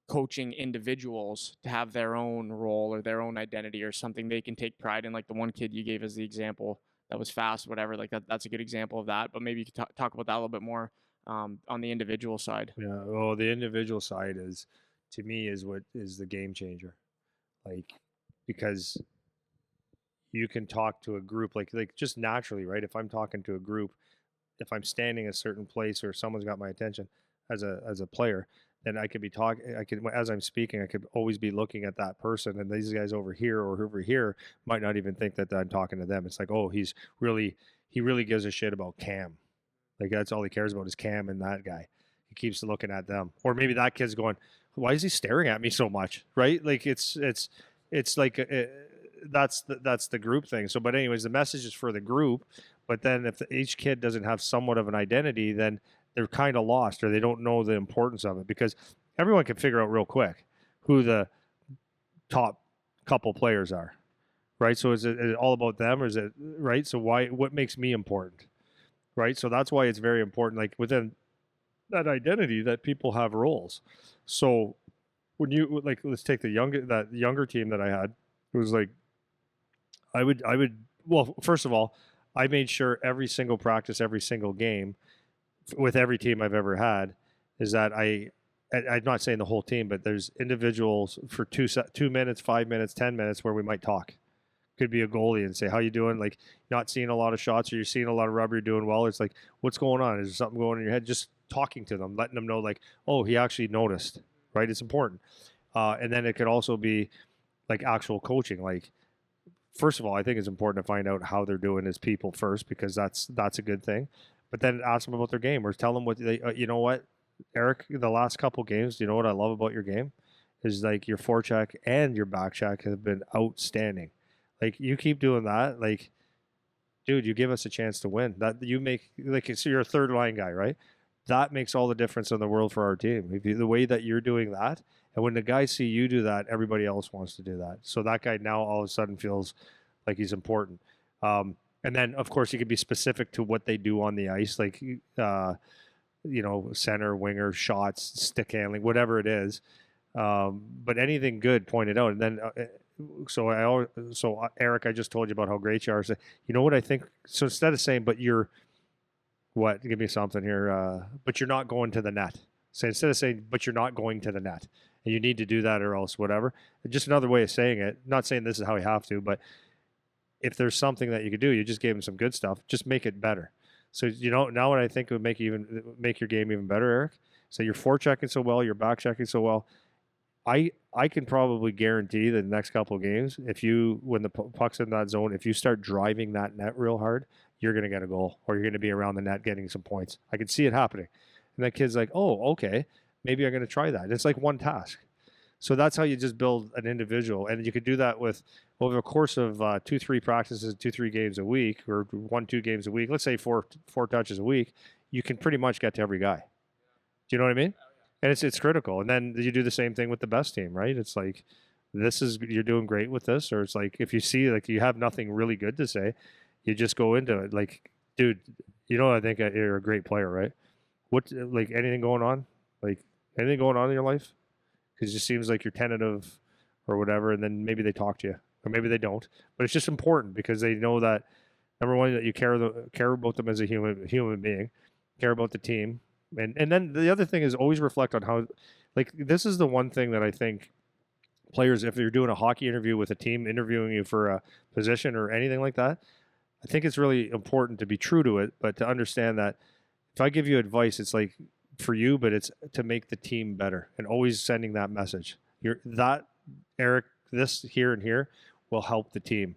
coaching individuals to have their own role or their own identity or something they can take pride in? Like the one kid you gave as the example that was fast, whatever, like that's a good example of that. But maybe you could talk about that a little bit more on the individual side. yeah, well, the individual side is, to me, is what is the game changer. Like, because you can talk to a group like just naturally, right? If I'm talking to a group, if I'm standing a certain place or someone's got my attention as a player, then I could be talking. I could, as I'm speaking, I could always be looking at that person, and these guys over here or over here might not even think that I'm talking to them. It's like, oh, he really gives a shit about Cam. Like that's all he cares about is Cam and that guy. He keeps looking at them, or maybe that kid's going, "Why is he staring at me so much?" Right? Like it's like that's the group thing. So, but anyways, the message is for the group. But then if each kid doesn't have somewhat of an identity, then they're kind of lost, or they don't know the importance of it, because everyone can figure out real quick who the top couple players are, right? So is it all about them, or is it right? So what makes me important, right? So that's why it's very important, like within that identity, that people have roles. So when you like, let's take that younger team that I had, it was like I would well, first of all, I made sure every single practice, every single game with every team I've ever had is that I'm not saying the whole team, but there's individuals for 2 minutes, 5 minutes, 10 minutes where we might talk. Could be a goalie and say, "How you doing?" Like, not seeing a lot of shots, or you're seeing a lot of rubber, you're doing well. It's like, what's going on? Is there something going on in your head? Just talking to them, letting them know, like, oh, he actually noticed. Right? It's important. And then it could also be like actual coaching. Like, first of all, I think it's important to find out how they're doing as people first, because that's a good thing. But then ask them about their game, or tell them what they. You know what, Eric? The last couple games, you know what I love about your game is like your forecheck and your back check have been outstanding. Like you keep doing that, like, dude, you give us a chance to win. That you make like so you're a third line guy, right? That makes all the difference in the world for our team. If you, the way that you're doing that, and when the guys see you do that, everybody else wants to do that. So that guy now all of a sudden feels like he's important. And then of course you can be specific to what they do on the ice, like center, winger, shots, stick handling, whatever it is. But anything good, point it out. And then Eric, I just told you about how great you are. So, you know what I think? So instead of saying, but you're what? Give me something here. But you're not going to the net. So instead of saying, but you're not going to the net, and you need to do that or else whatever. Just another way of saying it. Not saying this is how you have to, but if there's something that you could do, you just gave him some good stuff. Just make it better. So now what I think would make your game even better, Eric. So you're forechecking so well, you're back checking so well. I can probably guarantee the next couple of games, if you, when the puck's in that zone, if you start driving that net real hard, you're going to get a goal, or you're going to be around the net getting some points. I can see it happening. And that kid's like, oh, okay, maybe I'm going to try that. It's like one task. So that's how you just build an individual. And you could do that with over the course of 2-3 practices, 2-3 games a week, or 1-2 games a week. Let's say four touches a week. You can pretty much get to every guy. Do you know what I mean? And it's critical. And then you do the same thing with the best team, right? It's like, you're doing great with this, or it's like, if you see like you have nothing really good to say, you just go into it. Like, dude, I think you're a great player, right? What, like, anything going on? Like, anything going on in your life? Because it just seems like you're tentative or whatever, and then maybe they talk to you, or maybe they don't. But it's just important because they know that, number one, that you care about them as a human being, care about the team. And then the other thing is always reflect on how, like, this is the one thing that I think players, if you're doing a hockey interview with a team interviewing you for a position or anything like that, I think it's really important to be true to it, but to understand that if I give you advice, it's like for you, but it's to make the team better, and always sending that message. Eric, this here and here will help the team.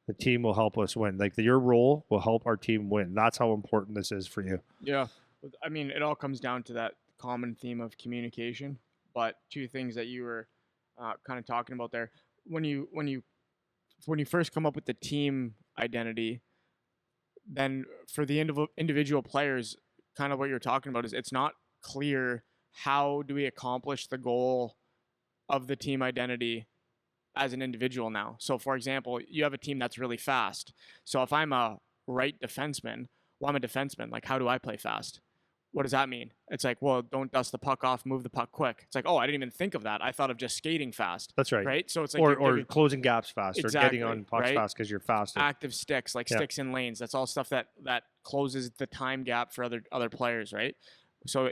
The team will help us win. Like your role will help our team win. That's how important this is for you. Yeah. I mean, it all comes down to that common theme of communication. But two things that you were kind of talking about there, when you first come up with the team identity, then for the individual players, kind of what you're talking about is it's not clear how do we accomplish the goal of the team identity as an individual now. So, for example, you have a team that's really fast. So if I'm a right defenseman, well, I'm a defenseman. Like, how do I play fast? What does that mean? It's like, well, don't dust the puck off, move the puck quick. It's like, oh, I didn't even think of that. I thought of just skating fast. That's right. Right? So it's like, or closing gaps fast, exactly, or getting on pucks fast because you're faster. Active sticks, like sticks in lanes. That's all stuff that closes the time gap for other players, right? So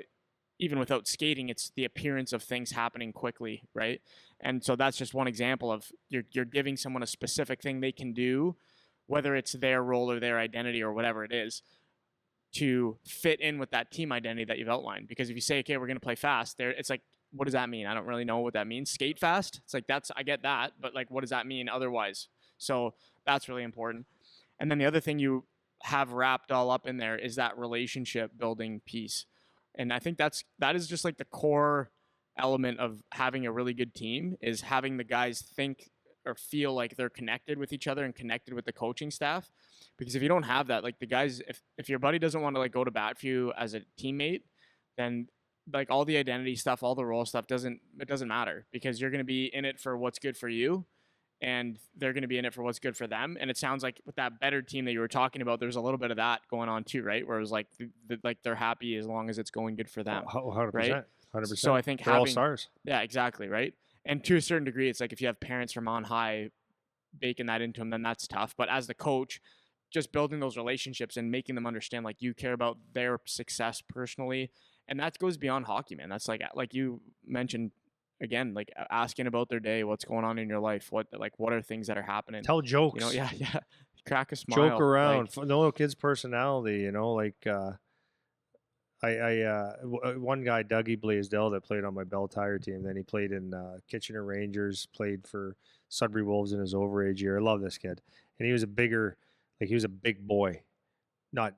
even without skating, it's the appearance of things happening quickly, right? And so that's just one example of you're giving someone a specific thing they can do, whether it's their role or their identity or whatever it is, to fit in with that team identity that you've outlined. Because if you say, okay, we're going to play fast, it's like what does that mean? I don't really know what that means. Skate fast. It's like, I get that, but like, what does that mean otherwise? So that's really important. And then the other thing you have wrapped all up in there is that relationship building piece. And I think that is just like the core element of having a really good team, is having the guys think or feel like they're connected with each other and connected with the coaching staff. Because if you don't have that, like the guys, if your buddy doesn't want to like go to bat for you as a teammate, then like all the identity stuff, all the role stuff doesn't matter, because you're going to be in it for what's good for you, and they're going to be in it for what's good for them. And it sounds like with that better team that you were talking about, there's a little bit of that going on too, right? Where it was like, like they're happy as long as it's going good for them. 100%. Right? 100%. So I think they're all stars. Yeah, exactly. Right. And to a certain degree, it's like if you have parents from on high baking that into them, then that's tough. But as the coach, just building those relationships and making them understand like you care about their success personally. And that goes beyond hockey, man. That's like you mentioned, again, like asking about their day, what's going on in your life, what are ththings that are happening. Tell jokes. You know, yeah, crack a smile. Joke around. Like, know a kid's personality. You know, like one guy, Dougie Blaisdell, that played on my Bell Tire team. Then he played in Kitchener Rangers, played for Sudbury Wolves in his overage year. I love this kid, and he was a big boy, not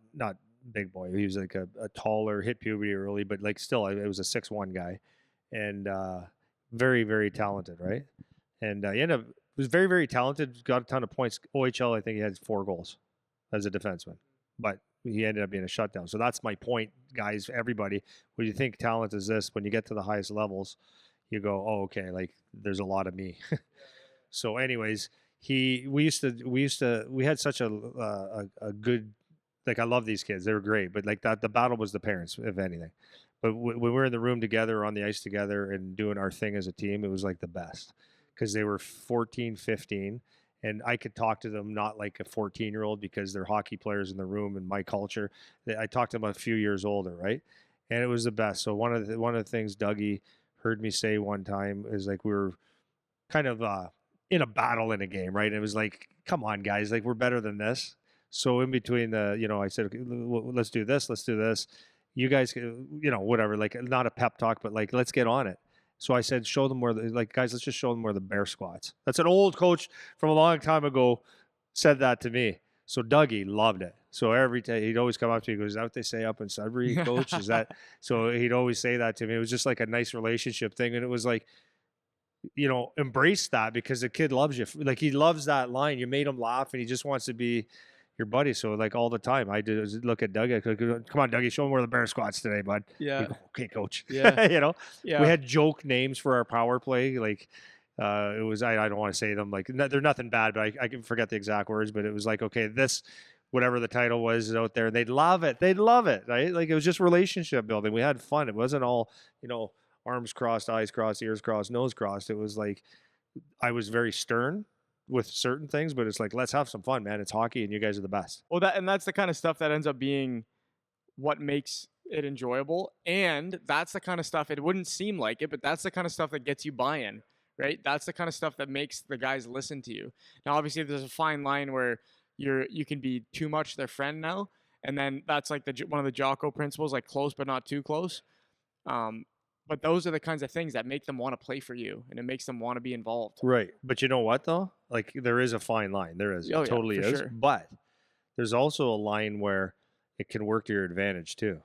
big boy. He was like a taller, hit puberty early, but like still, it was a 6'1" guy, and very, very talented, right? And he was very, very talented, got a ton of points. OHL, I think he had 4 goals as a defenseman, but he ended up being a shutdown. So that's my point, guys, everybody. When you think talent is this, when you get to the highest levels, you go, oh, okay, like there's a lot of me. So anyways, we had such a good, like, I love these kids. They were great, but like that, the battle was the parents, if anything. But when we were in the room together, on the ice together, and doing our thing as a team, it was like the best, because they were 14, 15, and I could talk to them not like a 14-year-old, because they're hockey players in the room and my culture. I talked to them a few years older, right? And it was the best. So one of the things Dougie heard me say one time is like, we were kind of in a battle in a game, right? And it was like, come on, guys, like we're better than this. So in between I said, okay, let's do this. You guys, whatever, like not a pep talk, but like, let's get on it. So I said, show them guys, let's just show them where the bear squats. That's an old coach from a long time ago said that to me. So Dougie loved it. So every day he'd always come up to me, he goes, is that what they say up in Sudbury, coach? Is that? So he'd always say that to me. It was just like a nice relationship thing. And it was like, embrace that, because the kid loves you. Like, he loves that line. You made him laugh, and he just wants to be your buddy. So like all the time I did was look at Dougie. I go, come on, Dougie, show him where the bear squats today, bud. Yeah. Go, okay, coach. Yeah. We had joke names for our power play. Like it was, I don't want to say them. Like they're nothing bad, but I can forget the exact words. But it was like, okay, this, whatever the title was, is out there, and they'd love it. Right? Like, it was just relationship building. We had fun. It wasn't all, arms crossed, eyes crossed, ears crossed, nose crossed. It was like, I was very stern with certain things, but it's like, let's have some fun, man. It's hockey, and you guys are the best. Well, that's the kind of stuff that ends up being what makes it enjoyable. And that's the kind of stuff, it wouldn't seem like it, but that's the kind of stuff that gets you buy-in, right? That's the kind of stuff that makes the guys listen to you. Now, obviously, there's a fine line where you can be too much their friend now. And then that's like one of the Jocko principles, like close but not too close. But those are the kinds of things that make them want to play for you, and it makes them want to be involved. Right. But you know what, though? Like, there is a fine line. There is. Oh, it totally yeah, is. sure. But there's also a line where it can work to your advantage, too.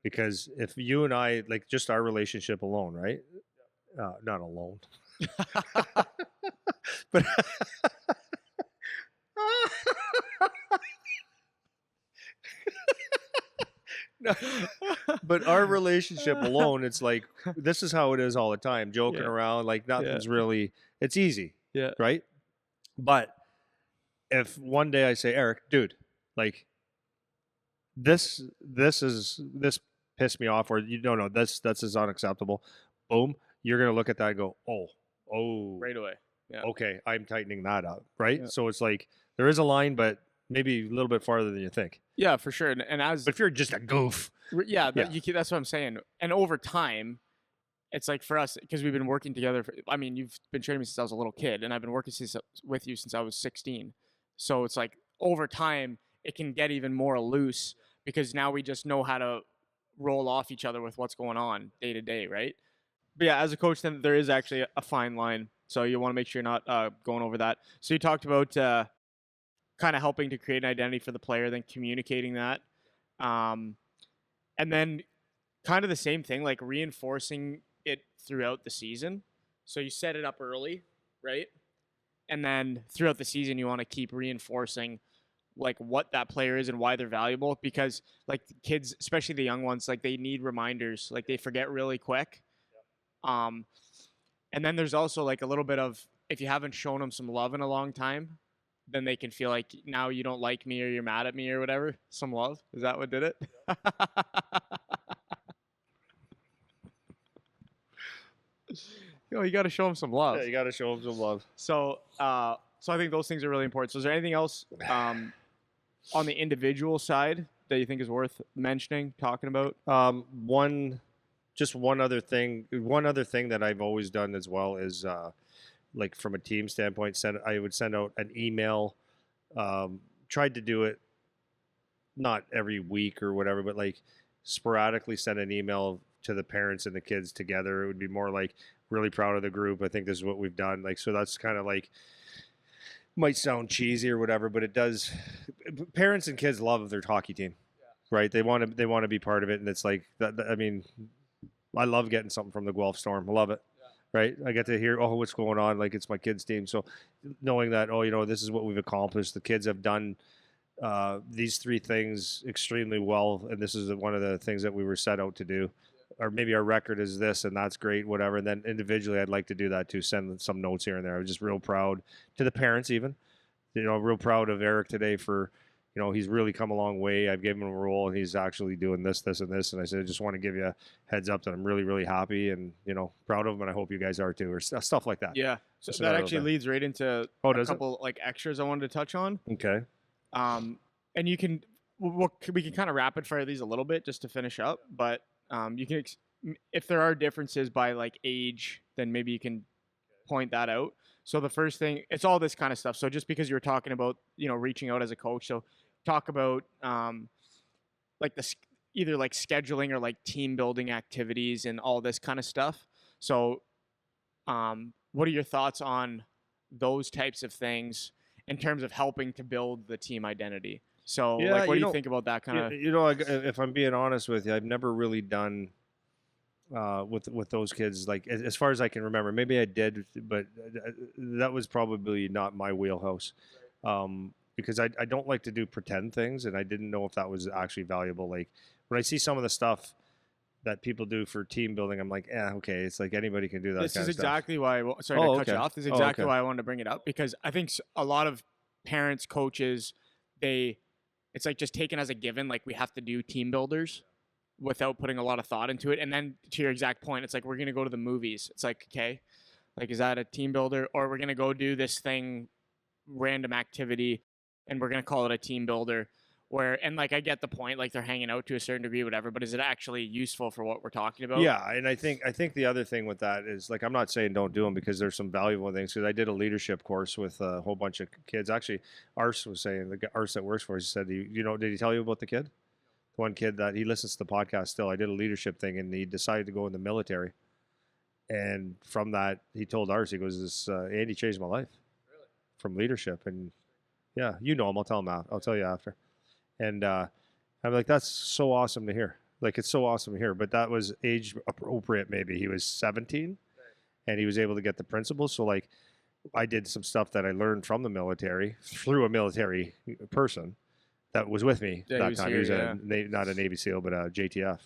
Because if you and I, like, just our relationship alone, right? Not alone. But no, but our relationship alone, it's like, this is how it is all the time, joking around, like nothing's really, it's easy, right? But if one day I say, Eric, dude, like this pissed me off, or no, this is unacceptable. Boom, you're gonna look at that and go, oh, right away. Yeah. Okay, I'm tightening that up, right? Yeah. So it's like, there is a line, but maybe a little bit farther than you think. Yeah, for sure. And But if you're just a goof, that's what I'm saying. And over time, it's like, for us, because we've been working together. You've been training me since I was a little kid, and I've been working with you since I was 16. So it's like, over time, it can get even more loose, because now we just know how to roll off each other with what's going on day to day, right? But yeah, as a coach, then there is actually a fine line. So you want to make sure you're not going over that. So you talked about kind of helping to create an identity for the player, then communicating that. Um, and then kind of the same thing, like reinforcing it throughout the season. So you set it up early, right? And then throughout the season, you want to keep reinforcing like what that player is and why they're valuable, because like the kids, especially the young ones, like they need reminders, like they forget really quick. Um, and then there's also like a little bit of, if you haven't shown them some love in a long time, then they can feel like now you don't like me or you're mad at me or whatever. Some love. Is that what did it? You got to show them some love. Yeah, you got to show them some love. So I think those things are really important. So is there anything else on the individual side that you think is worth mentioning, talking about? One other thing that I've always done as well is like from a team standpoint, I would send out an email. Tried to do it not every week or whatever, but like sporadically send an email to the parents and the kids together. It would be more like really proud of the group. I think this is what we've done. Like, so that's kind of like, might sound cheesy or whatever, but it does. Parents and kids love their hockey team, right? They want to be part of it. And it's like, I mean, I love getting something from the Guelph Storm. I love it. Right. I get to hear, oh, what's going on? Like it's my kids' team. So knowing that, oh, this is what we've accomplished. The kids have done these three things extremely well, and this is one of the things that we were set out to do. Or maybe our record is this, and that's great, whatever. And then individually, I'd like to do that too. Send some notes here and there. I was just real proud to the parents, even. Real proud of Eric today for, he's really come a long way. I've given him a role, and he's actually doing this, this, and this. And I said, I just want to give you a heads up that I'm really, really happy and proud of him, and I hope you guys are too, or stuff like that. Yeah. So that actually leads right into a couple like extras I wanted to touch on. Okay. And you can, we can kind of rapid fire these a little bit just to finish up, but you can, if there are differences by like age, then maybe you can point that out. So the first thing, it's all this kind of stuff. So just because you're talking about, reaching out as a coach, so talk about like either like scheduling or like team building activities and all this kind of stuff. So what are your thoughts on those types of things in terms of helping to build the team identity? So Yeah, like, what do you think about that kind of? If I'm being honest with you, I've never really done with those kids, like as far as I can remember. Maybe I did, but that was probably not my wheelhouse. Because I don't like to do pretend things, and I didn't know if that was actually valuable. Like when I see some of the stuff that people do for team building, I'm like, okay, it's like anybody can do that. This kind is of exactly stuff. why. Sorry to cut you off. This is exactly why I wanted to bring it up, because I think a lot of parents, coaches, it's like just taken as a given, like we have to do team builders without putting a lot of thought into it. And then to your exact point, it's like we're gonna go to the movies. It's like, okay, like is that a team builder? Or we're gonna go do this thing, random activity, and we're gonna call it a team builder. And like I get the point, like they're hanging out to a certain degree, whatever, but is it actually useful for what we're talking about? Yeah, and I think the other thing with that is, like, I'm not saying don't do them, because there's some valuable things. Because I did a leadership course with a whole bunch of kids. Actually, Ars was saying, the Ars that works for us, he said, did he tell you about the kid? The one kid that he listens to the podcast still. I did a leadership thing, and he decided to go in the military. And from that, he told Ars, he goes, "This Andy changed my life from leadership." And yeah, him. I'll tell him. I'll tell you after. And I'm like, that's so awesome to hear. Like, it's so awesome to hear. But that was age appropriate. Maybe he was 17, and he was able to get the principles. So like, I did some stuff that I learned from the military through a military person that was with me that time. He was not a Navy SEAL, but a JTF.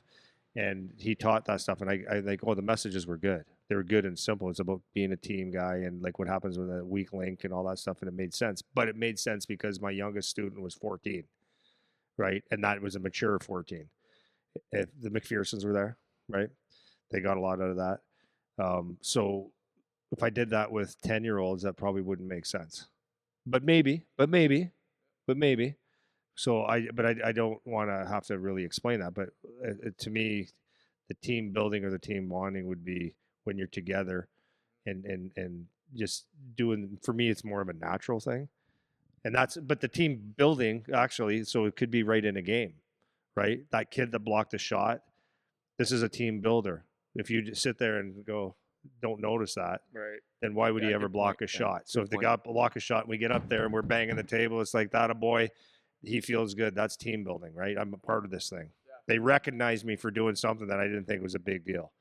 And he taught that stuff. And I like, the messages were good. They were good and simple. It's about being a team guy and like what happens with a weak link and all that stuff. And it made sense. But it made sense because my youngest student was 14. Right. And that was a mature 14. If the McPhersons were there, right, they got a lot out of that. So if I did that with 10-year-olds, that probably wouldn't make sense. But maybe. So I don't want to have to really explain that. But to me, the team building or the team bonding would be when you're together and just doing, for me, it's more of a natural thing. But the team building, actually, so it could be right in a game, right? That kid that blocked the shot, this is a team builder. If you just sit there and go, don't notice that, Right. then why would Yeah, he ever good block point. a Yeah, shot? So good if the point. guy block a shot and we get up there and we're banging the table, it's like that a boy, he feels good. That's team building, right? I'm a part of this thing. They recognize me for doing something that I didn't think was a big deal.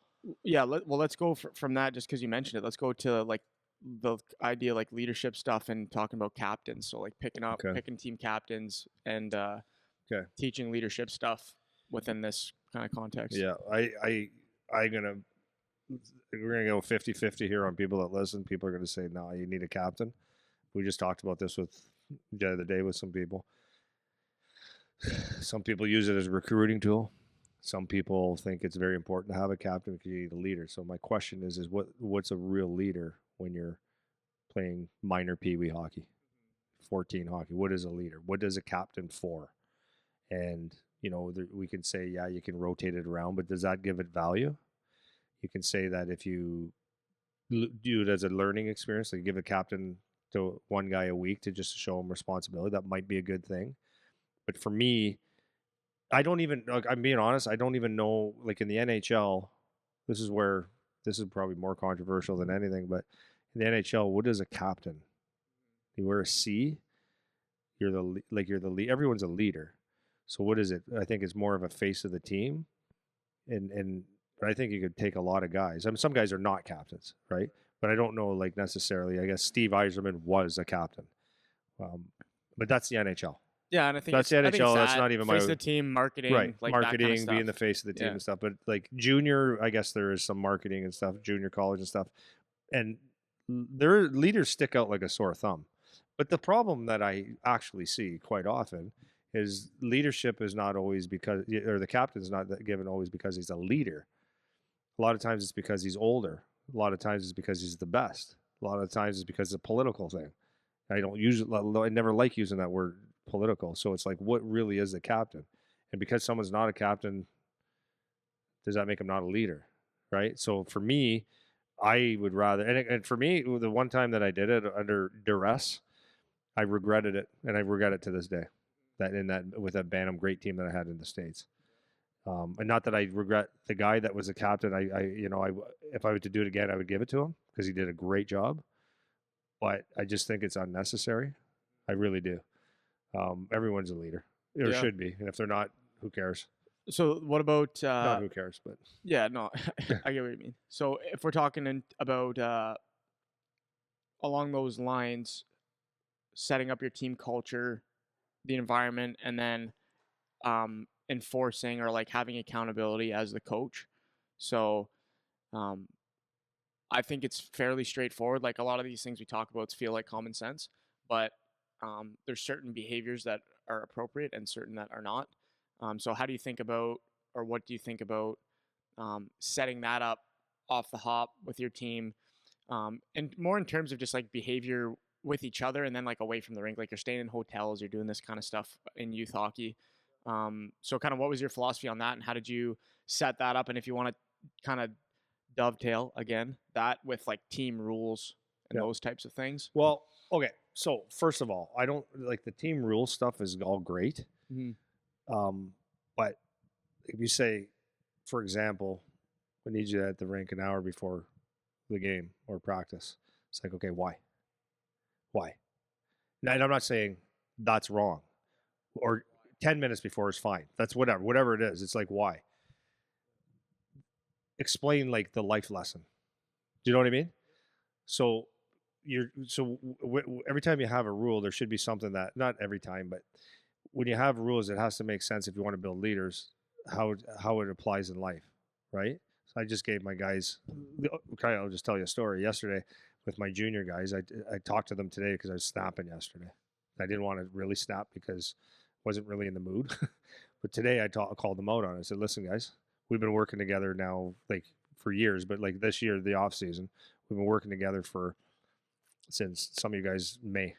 Yeah, let's go from that just because you mentioned it. Let's go to like the idea like leadership stuff and talking about captains. So like Okay. picking team captains and Okay. teaching leadership stuff within this kind of context. Yeah, we're gonna go 50-50 here on people that listen. People are gonna say, no, you need a captain. We just talked about this with the other day with some people. Some people use it as a recruiting tool. Some people think it's very important to have a captain because you need a leader. So my question is what's a real leader when you're playing minor peewee hockey, 14 hockey? What is a leader? What is a captain for? And we can say, yeah, you can rotate it around, but does that give it value? You can say that if you do it as a learning experience, like give a captain to one guy a week to just show him responsibility, that might be a good thing. But for me, I don't even, like, I'm being honest, I don't even know, like in the NHL, this is probably more controversial than anything, but in the NHL, what is a captain? You wear a C, you're the lead, everyone's a leader. So what is it? I think it's more of a face of the team. And but I think you could take a lot of guys. I mean, some guys are not captains, right? But I don't know, like necessarily. I guess Steve Yzerman was a captain, but that's the NHL. Yeah, and I think that's the NHL. That's not even face my of the team marketing, right. like Marketing, that kind of stuff. being the face of the team Yeah. and stuff. But like junior, I guess there is some marketing and stuff. Junior college and stuff, and their leaders stick out like a sore thumb. But the problem that I actually see quite often is leadership is not always because, or the captain is not given always because he's a leader. A lot of times it's because he's older. A lot of times it's because he's the best. A lot of times it's because it's a political thing. I don't use it. I never like using that word political. So it's like, what really is the captain? And because someone's not a captain, does that make him not a leader? Right. So for me, I would rather, and for me, the one time that I did it under duress, I regretted it, and I regret it to this day. That with that Bantam great team that I had in the States. And not that I regret the guy that was a captain. If I were to do it again, I would give it to him because he did a great job. But I just think it's unnecessary. I really do. Everyone's a leader, or should be, and if they're not, who cares? So what about? Not who cares, but yeah, no, I get what you mean. So if we're talking about along those lines, setting up your team culture, the environment, and then enforcing or like having accountability as the coach. So I think it's fairly straightforward. Like a lot of these things we talk about feel like common sense, but there's certain behaviors that are appropriate and certain that are not. So how do you think about, or what do you think about setting that up off the hop with your team, and more in terms of just like behavior with each other and then like away from the rink, like you're staying in hotels, you're doing this kind of stuff in youth hockey. So kind of what was your philosophy on that and how did you set that up? And if you want to kind of dovetail again that with like team rules and those types of things. Well, okay. So first of all, I don't like the team rule stuff is all great. But if you say, for example, we need you at the rink an hour before the game or practice, it's like, okay, why? Now, and I'm not saying that's wrong, or 10 minutes before is fine. That's whatever it is. It's like, why? Explain like the life lesson. Do you know what I mean? So every time you have a rule, there should be something that, not every time, but when you have rules, it has to make sense if you want to build leaders, how it applies in life, right? So I just gave my guys, okay, I'll just tell you a story. Yesterday with my junior guys, I talked to them today because I was snapping yesterday. I didn't want to really snap because I wasn't really in the mood. But today I called them out on it. I said, listen, guys, we've been working together now like for years, but like this year, the off season, we've been working together since some of you guys May.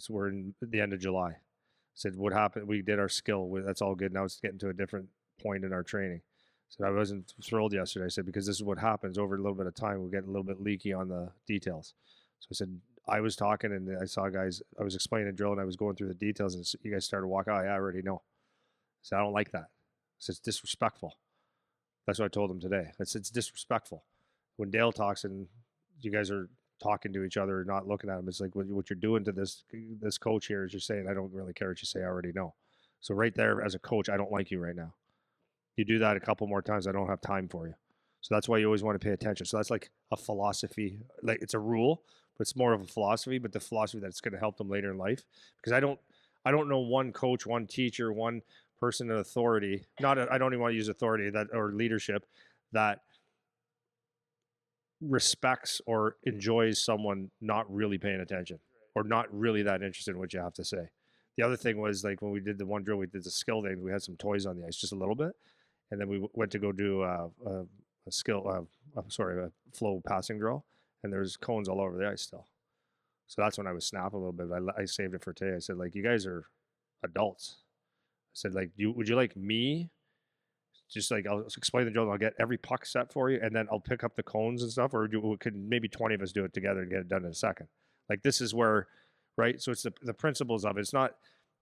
We're in the end of July. I said, what happened? We did our skill. That's all good. Now it's getting to a different point in our training. So I wasn't thrilled yesterday. I said, because this is what happens over a little bit of time. We get a little bit leaky on the details. So I said, I was talking and I saw guys, I was explaining a drill and I was going through the details and you guys started walking. Oh, yeah, I already know. I said, I don't like that. I said, it's disrespectful. That's what I told him today. It's disrespectful. When Dale talks and you guys are talking to each other, not looking at him, it's like what you're doing to this coach here is you're saying, I don't really care what you say. I already know. So right there, as a coach, I don't like you right now. You do that a couple more times, I don't have time for you. So that's why you always want to pay attention. So that's like a philosophy, like it's a rule, but it's more of a philosophy, but the philosophy that's going to help them later in life. Because I don't know one coach, one teacher, one person in authority. I don't even want to use authority or leadership that respects or enjoys someone not really paying attention or not really that interested in what you have to say. The other thing was like when we did the one drill, we did the skill thing. We had some toys on the ice, just a little bit, and then we went to go do a flow passing drill, and there's cones all over the ice still. So that's when I was snapping a little bit. I saved it for today. I said, like, you guys are adults. I said, like, would you like me? Just like I'll explain the drill. And I'll get every puck set for you, and then I'll pick up the cones and stuff. Or could maybe 20 of us do it together and get it done in a second. Like this is where, right? So it's the principles of it.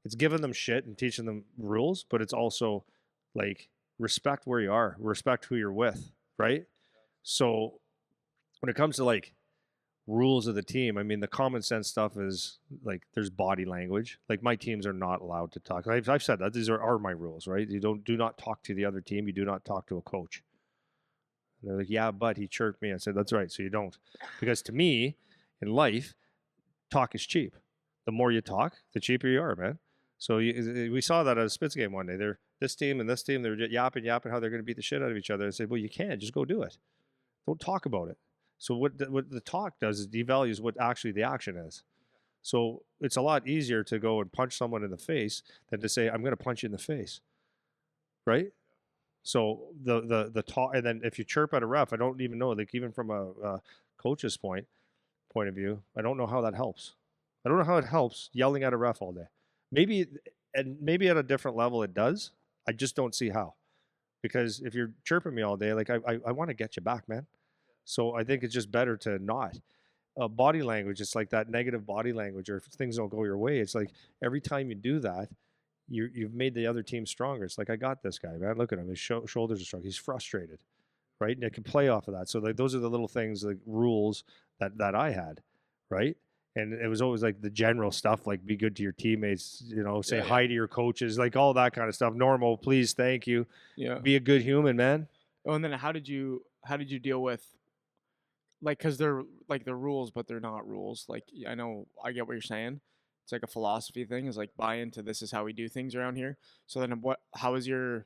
It's giving them shit and teaching them rules, but it's also like respect where you are, respect who you're with, right? So when it comes to like rules of the team, I mean, the common sense stuff is like there's body language. Like my teams are not allowed to talk. I've said that these are my rules, right? You do not talk to the other team. You do not talk to a coach. And they're like, yeah, but he chirped me. I said, that's right. So you don't, because to me in life, talk is cheap. The more you talk, the cheaper you are, man. So we saw that at a Spitz game one day. They're this team and this team. They're yapping how they're going to beat the shit out of each other. And say, well, you can't. Just go do it. Don't talk about it. So what the talk does is devalues what actually the action is. So it's a lot easier to go and punch someone in the face than to say, I'm going to punch you in the face, right? So the talk, and then if you chirp at a ref, I don't even know, like even from a coach's point of view, I don't know how that helps. I don't know how it helps yelling at a ref all day. Maybe at a different level it does. I just don't see how. Because if you're chirping me all day, like I want to get you back, man. So I think it's just better to not. Body language, it's like that negative body language, or if things don't go your way, it's like every time you do that, you've made the other team stronger. It's like, I got this guy, man. Look at him. His shoulders are strong. He's frustrated, right? And it can play off of that. So like those are the little things, like rules that I had, right? And it was always like the general stuff, like be good to your teammates, say hi to your coaches, like all that kind of stuff. Normal, please, thank you. Yeah. Be a good human, man. Oh, and then how did you deal with, like, because they're like the rules, but they're not rules. Like, I know, I get what you're saying. It's like a philosophy thing. Is like buy into this is how we do things around here. So then, what was your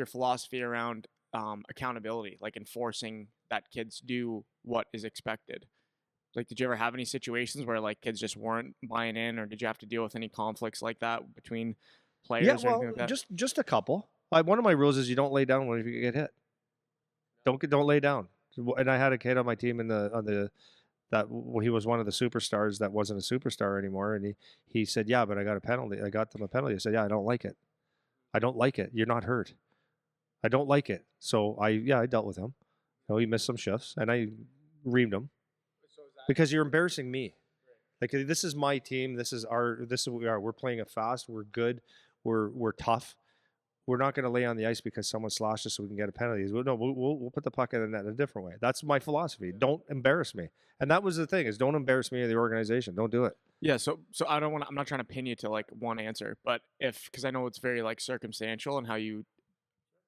philosophy around accountability, like enforcing that kids do what is expected? Like, did you ever have any situations where like kids just weren't buying in, or did you have to deal with any conflicts like that between players or anything like that? just a couple. One of my rules is you don't lay down when you get hit. Don't lay down. And I had a kid on my team he was one of the superstars that wasn't a superstar anymore, and he said, yeah, but I got a penalty. I got them a penalty. I said, yeah, I don't like it. I don't like it. You're not hurt. I don't like it. So I dealt with him. He missed some shifts, and I reamed him because you're embarrassing me. Like, this is my team. This is what we are. We're playing it fast. We're good. We're tough. We're not going to lay on the ice because someone slashed us so we can get a penalty. No, we'll put the puck in the net a different way. That's my philosophy. Don't embarrass me. And that was the thing, is don't embarrass me or the organization. Don't do it. Yeah, so I'm not trying to pin you to like one answer, but because I know it's very like circumstantial and how you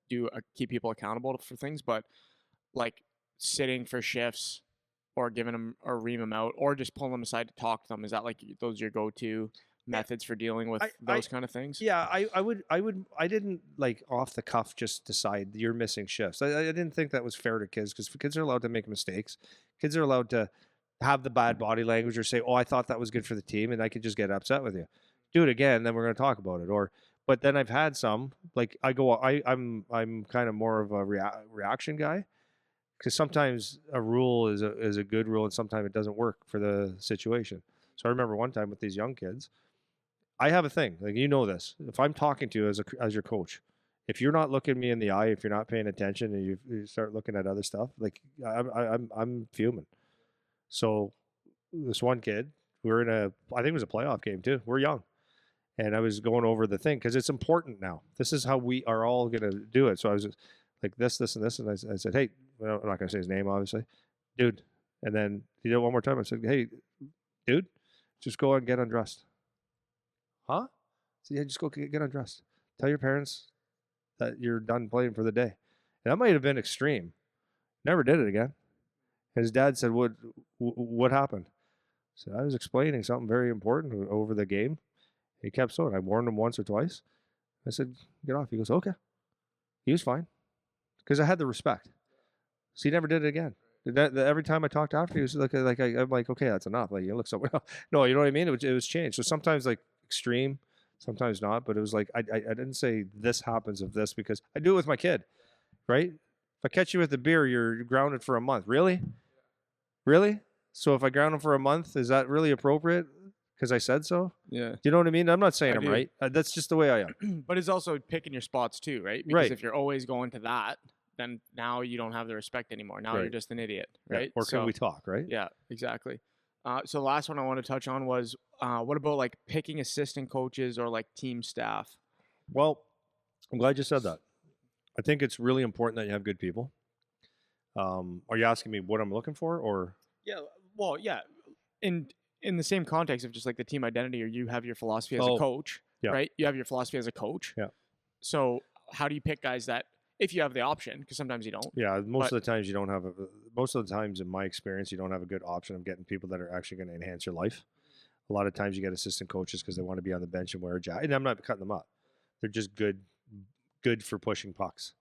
do keep people accountable for things, but like sitting for shifts or giving them or ream them out or just pulling them aside to talk to them, is that like those your go-to methods for dealing with those kind of things? Yeah, I didn't like off the cuff just decide you're missing shifts. I didn't think that was fair to kids, because kids are allowed to make mistakes. Kids are allowed to have the bad body language or say, oh, I thought that was good for the team, and I could just get upset with you. Do it again, then we're going to talk about it. But then I've had some, like I'm kind of more of a reaction guy, because sometimes a rule is a good rule and sometimes it doesn't work for the situation. So I remember one time with these young kids, I have a thing, like, this. If I'm talking to you as your coach, if you're not looking me in the eye, if you're not paying attention, and you start looking at other stuff, like I'm fuming. So this one kid, I think it was a playoff game too. We're young, and I was going over the thing because it's important now. This is how we are all gonna do it. So like this, and this. And I said, hey, well, I'm not going to say his name, obviously, dude. And then he did it one more time. I said, hey, dude, just go and get undressed. Huh? So yeah, just go get undressed. Tell your parents that you're done playing for the day. And that might have been extreme. Never did it again. And his dad said, what happened? So I was explaining something very important over the game. He kept saying, I warned him once or twice. I said, get off. He goes, okay. He was fine. Because I had the respect. So he never did it again. Every time I talked after, he was like I'm like, okay, that's enough. Like, you look somewhere else. No, you know what I mean? It was changed. So sometimes like extreme, sometimes not. But it was like, I didn't say this happens of this, because I do it with my kid, right? If I catch you with a beer, you're grounded for a month. Really? Really? So if I ground him for a month, is that really appropriate? Because I said so? Yeah. Do you know what I mean? I'm not saying I I'm do. right. That's just the way I am. But it's also picking your spots too, right? Because Right. if you're always going to that, then now you don't have the respect anymore. Now you're Right. just an idiot, Yeah. right? Or can we talk, right? Yeah, exactly. So the last one I want to touch on was what about like picking assistant coaches or like team staff? Well, I'm glad you said that. I think it's really important that you have good people. Are you asking me what I'm looking for, or? Yeah. Well, yeah. In the same context of just like the team identity, or you have your philosophy as a Oh, coach, yeah. right? You have your philosophy as a coach. Yeah. So how do you pick guys that, if you have the option, because sometimes you don't? Yeah, most But- of the times you don't have most of the times in my experience, you don't have a good option of getting people that are actually going to enhance your life. A lot of times you get assistant coaches because they want to be on the bench and wear a jacket. And I'm not cutting them up. They're just good for pucking pucks.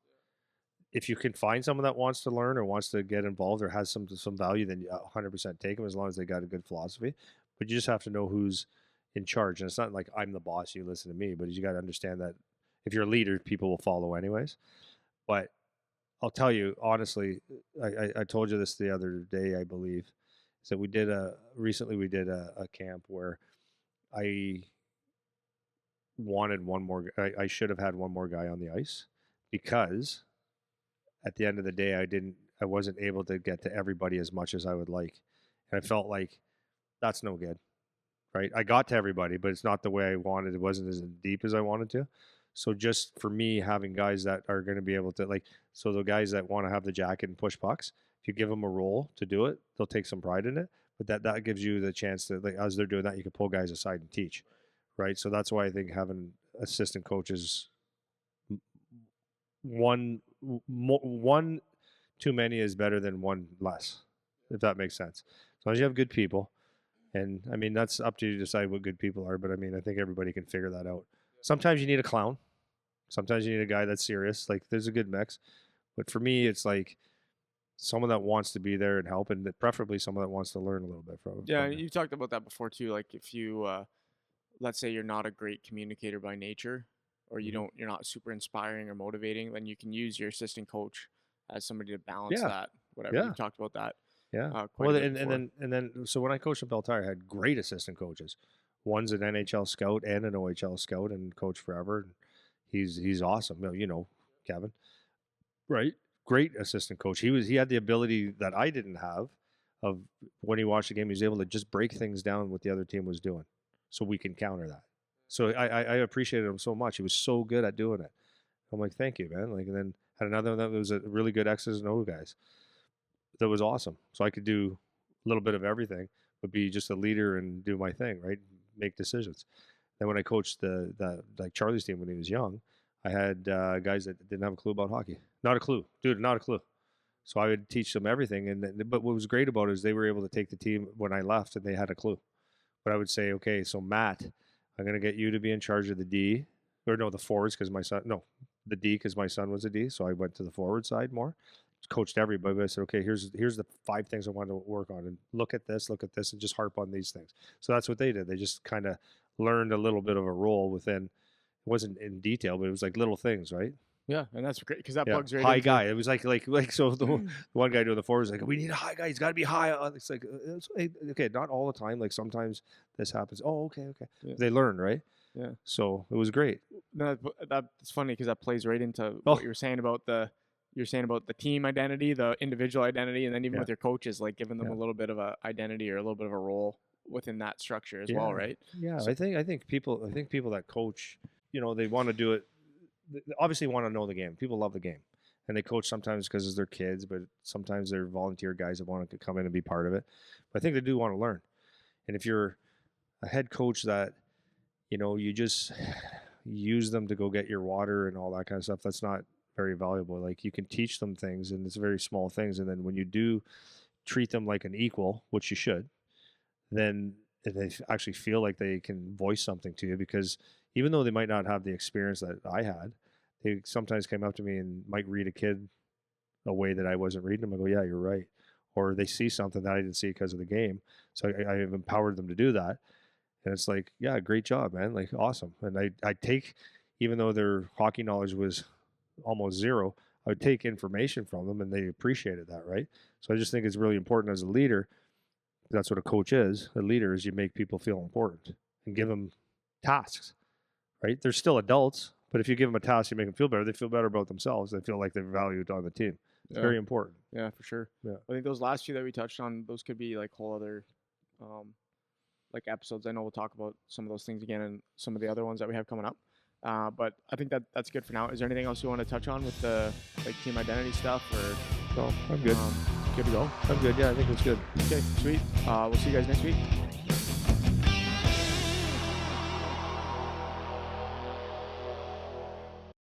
If you can find someone that wants to learn or wants to get involved or has some value, then you 100% take them, as long as they got a good philosophy. But you just have to know who's in charge. And it's not like I'm the boss, you listen to me, but you got to understand that if you're a leader, people will follow anyways. But I'll tell you, honestly, I told you this the other day, I believe, is that we did a camp where I wanted one more. I should have had one more guy on the ice, because at the end of the day, I wasn't able to get to everybody as much as I would like. And I felt like that's no good, right? I got to everybody, but it's not the way I wanted. It wasn't as deep as I wanted to. So just for me, having guys that are going to be able to, like, so the guys that want to have the jacket and push pucks, if you give them a role to do it, they'll take some pride in it. But that gives you the chance to, like, as they're doing that, you can pull guys aside and teach, right? So that's why I think having assistant coaches, one too many is better than one less, if that makes sense. As long as you have good people, and I mean, that's up to you to decide what good people are, but I mean, I think everybody can figure that out. Sometimes you need a clown. Sometimes you need a guy that's serious. Like, there's a good mix. But for me, it's like someone that wants to be there and help, and preferably someone that wants to learn a little bit from. Yeah, you talked about that before too. Like if you, let's say you're not a great communicator by nature, or Mm-hmm. you're not super inspiring or motivating, then you can use your assistant coach as somebody to balance Yeah. that. Whatever, Yeah. you've talked about that. Yeah. Quite Well, a bit and then, so when I coached at Beltire, I had great assistant coaches. One's an NHL scout and an OHL scout, and coached forever. And he's awesome. You know, Kevin, right? Great assistant coach. He had the ability that I didn't have, of when he watched the game, he was able to just break things down what the other team was doing, so we can counter that. So I appreciated him so much. He was so good at doing it. I'm like, thank you, man. Like, and then had another one that was a really good X's and O guys. That was awesome. So I could do a little bit of everything, but be just a leader and do my thing, right? Make decisions. Then when I coached the like Charlie's team when he was young, I had guys that didn't have a clue about hockey. Not a clue, dude. Not a clue. So I would teach them everything. But what was great about it is they were able to take the team when I left, and they had a clue. But I would say, okay, so Matt, I'm going to get you to be in charge of the D, or no, the forwards, because the D, because my son was a D. So I went to the forward side more. Coached everybody. But I said, okay, here's the 5 things I want to work on, and look at this, and just harp on these things. So that's what they did. They just kind of learned a little bit of a role within. It wasn't in detail, but it was like little things, right? Yeah, and that's great because that plugs right high into guy. It was like so the one guy doing the forwards like, we need a high guy. He's got to be high. It's like, okay, not all the time. Like sometimes this happens. Oh, okay. Yeah. They learn, right? Yeah. So it was great. No, that's funny because that plays right into Oh. what you were saying about the team identity, the individual identity, and then even Yeah. with your coaches, like giving them Yeah. a little bit of a identity or a little bit of a role within that structure as well, right? Yeah, So- I think people that coach, they want to do it. They obviously want to know the game. People love the game, and they coach sometimes because it's their kids, but sometimes they're volunteer guys that want to come in and be part of it. But I think they do want to learn. And if you're a head coach that, you just use them to go get your water and all that kind of stuff, that's not very valuable. Like, you can teach them things, and it's very small things. And then when you do treat them like an equal, which you should, then they actually feel like they can voice something to you, because even though they might not have the experience that I had, they sometimes came up to me and might read a kid a way that I wasn't reading them. I go, yeah, you're right. Or they see something that I didn't see because of the game. So I have empowered them to do that. And it's like, yeah, great job, man. Like, awesome. And I take, even though their hockey knowledge was almost zero, I would take information from them, and they appreciated that, right? So I just think it's really important as a leader. That's what a coach is. A leader is you make people feel important and give them tasks, right? They're still adults, but if you give them a task, you make them feel better. They feel better about themselves. They feel like they're valued on the team. It's very important. Yeah, for sure. Yeah. I think those last few that we touched on, those could be like whole other like episodes. I know we'll talk about some of those things again and some of the other ones that we have coming up. But I think that's good for now. Is there anything else you want to touch on with the like team identity stuff, or No, I'm good. good to go? I'm good. Yeah, I think it's good. Okay, sweet. We'll see you guys next week.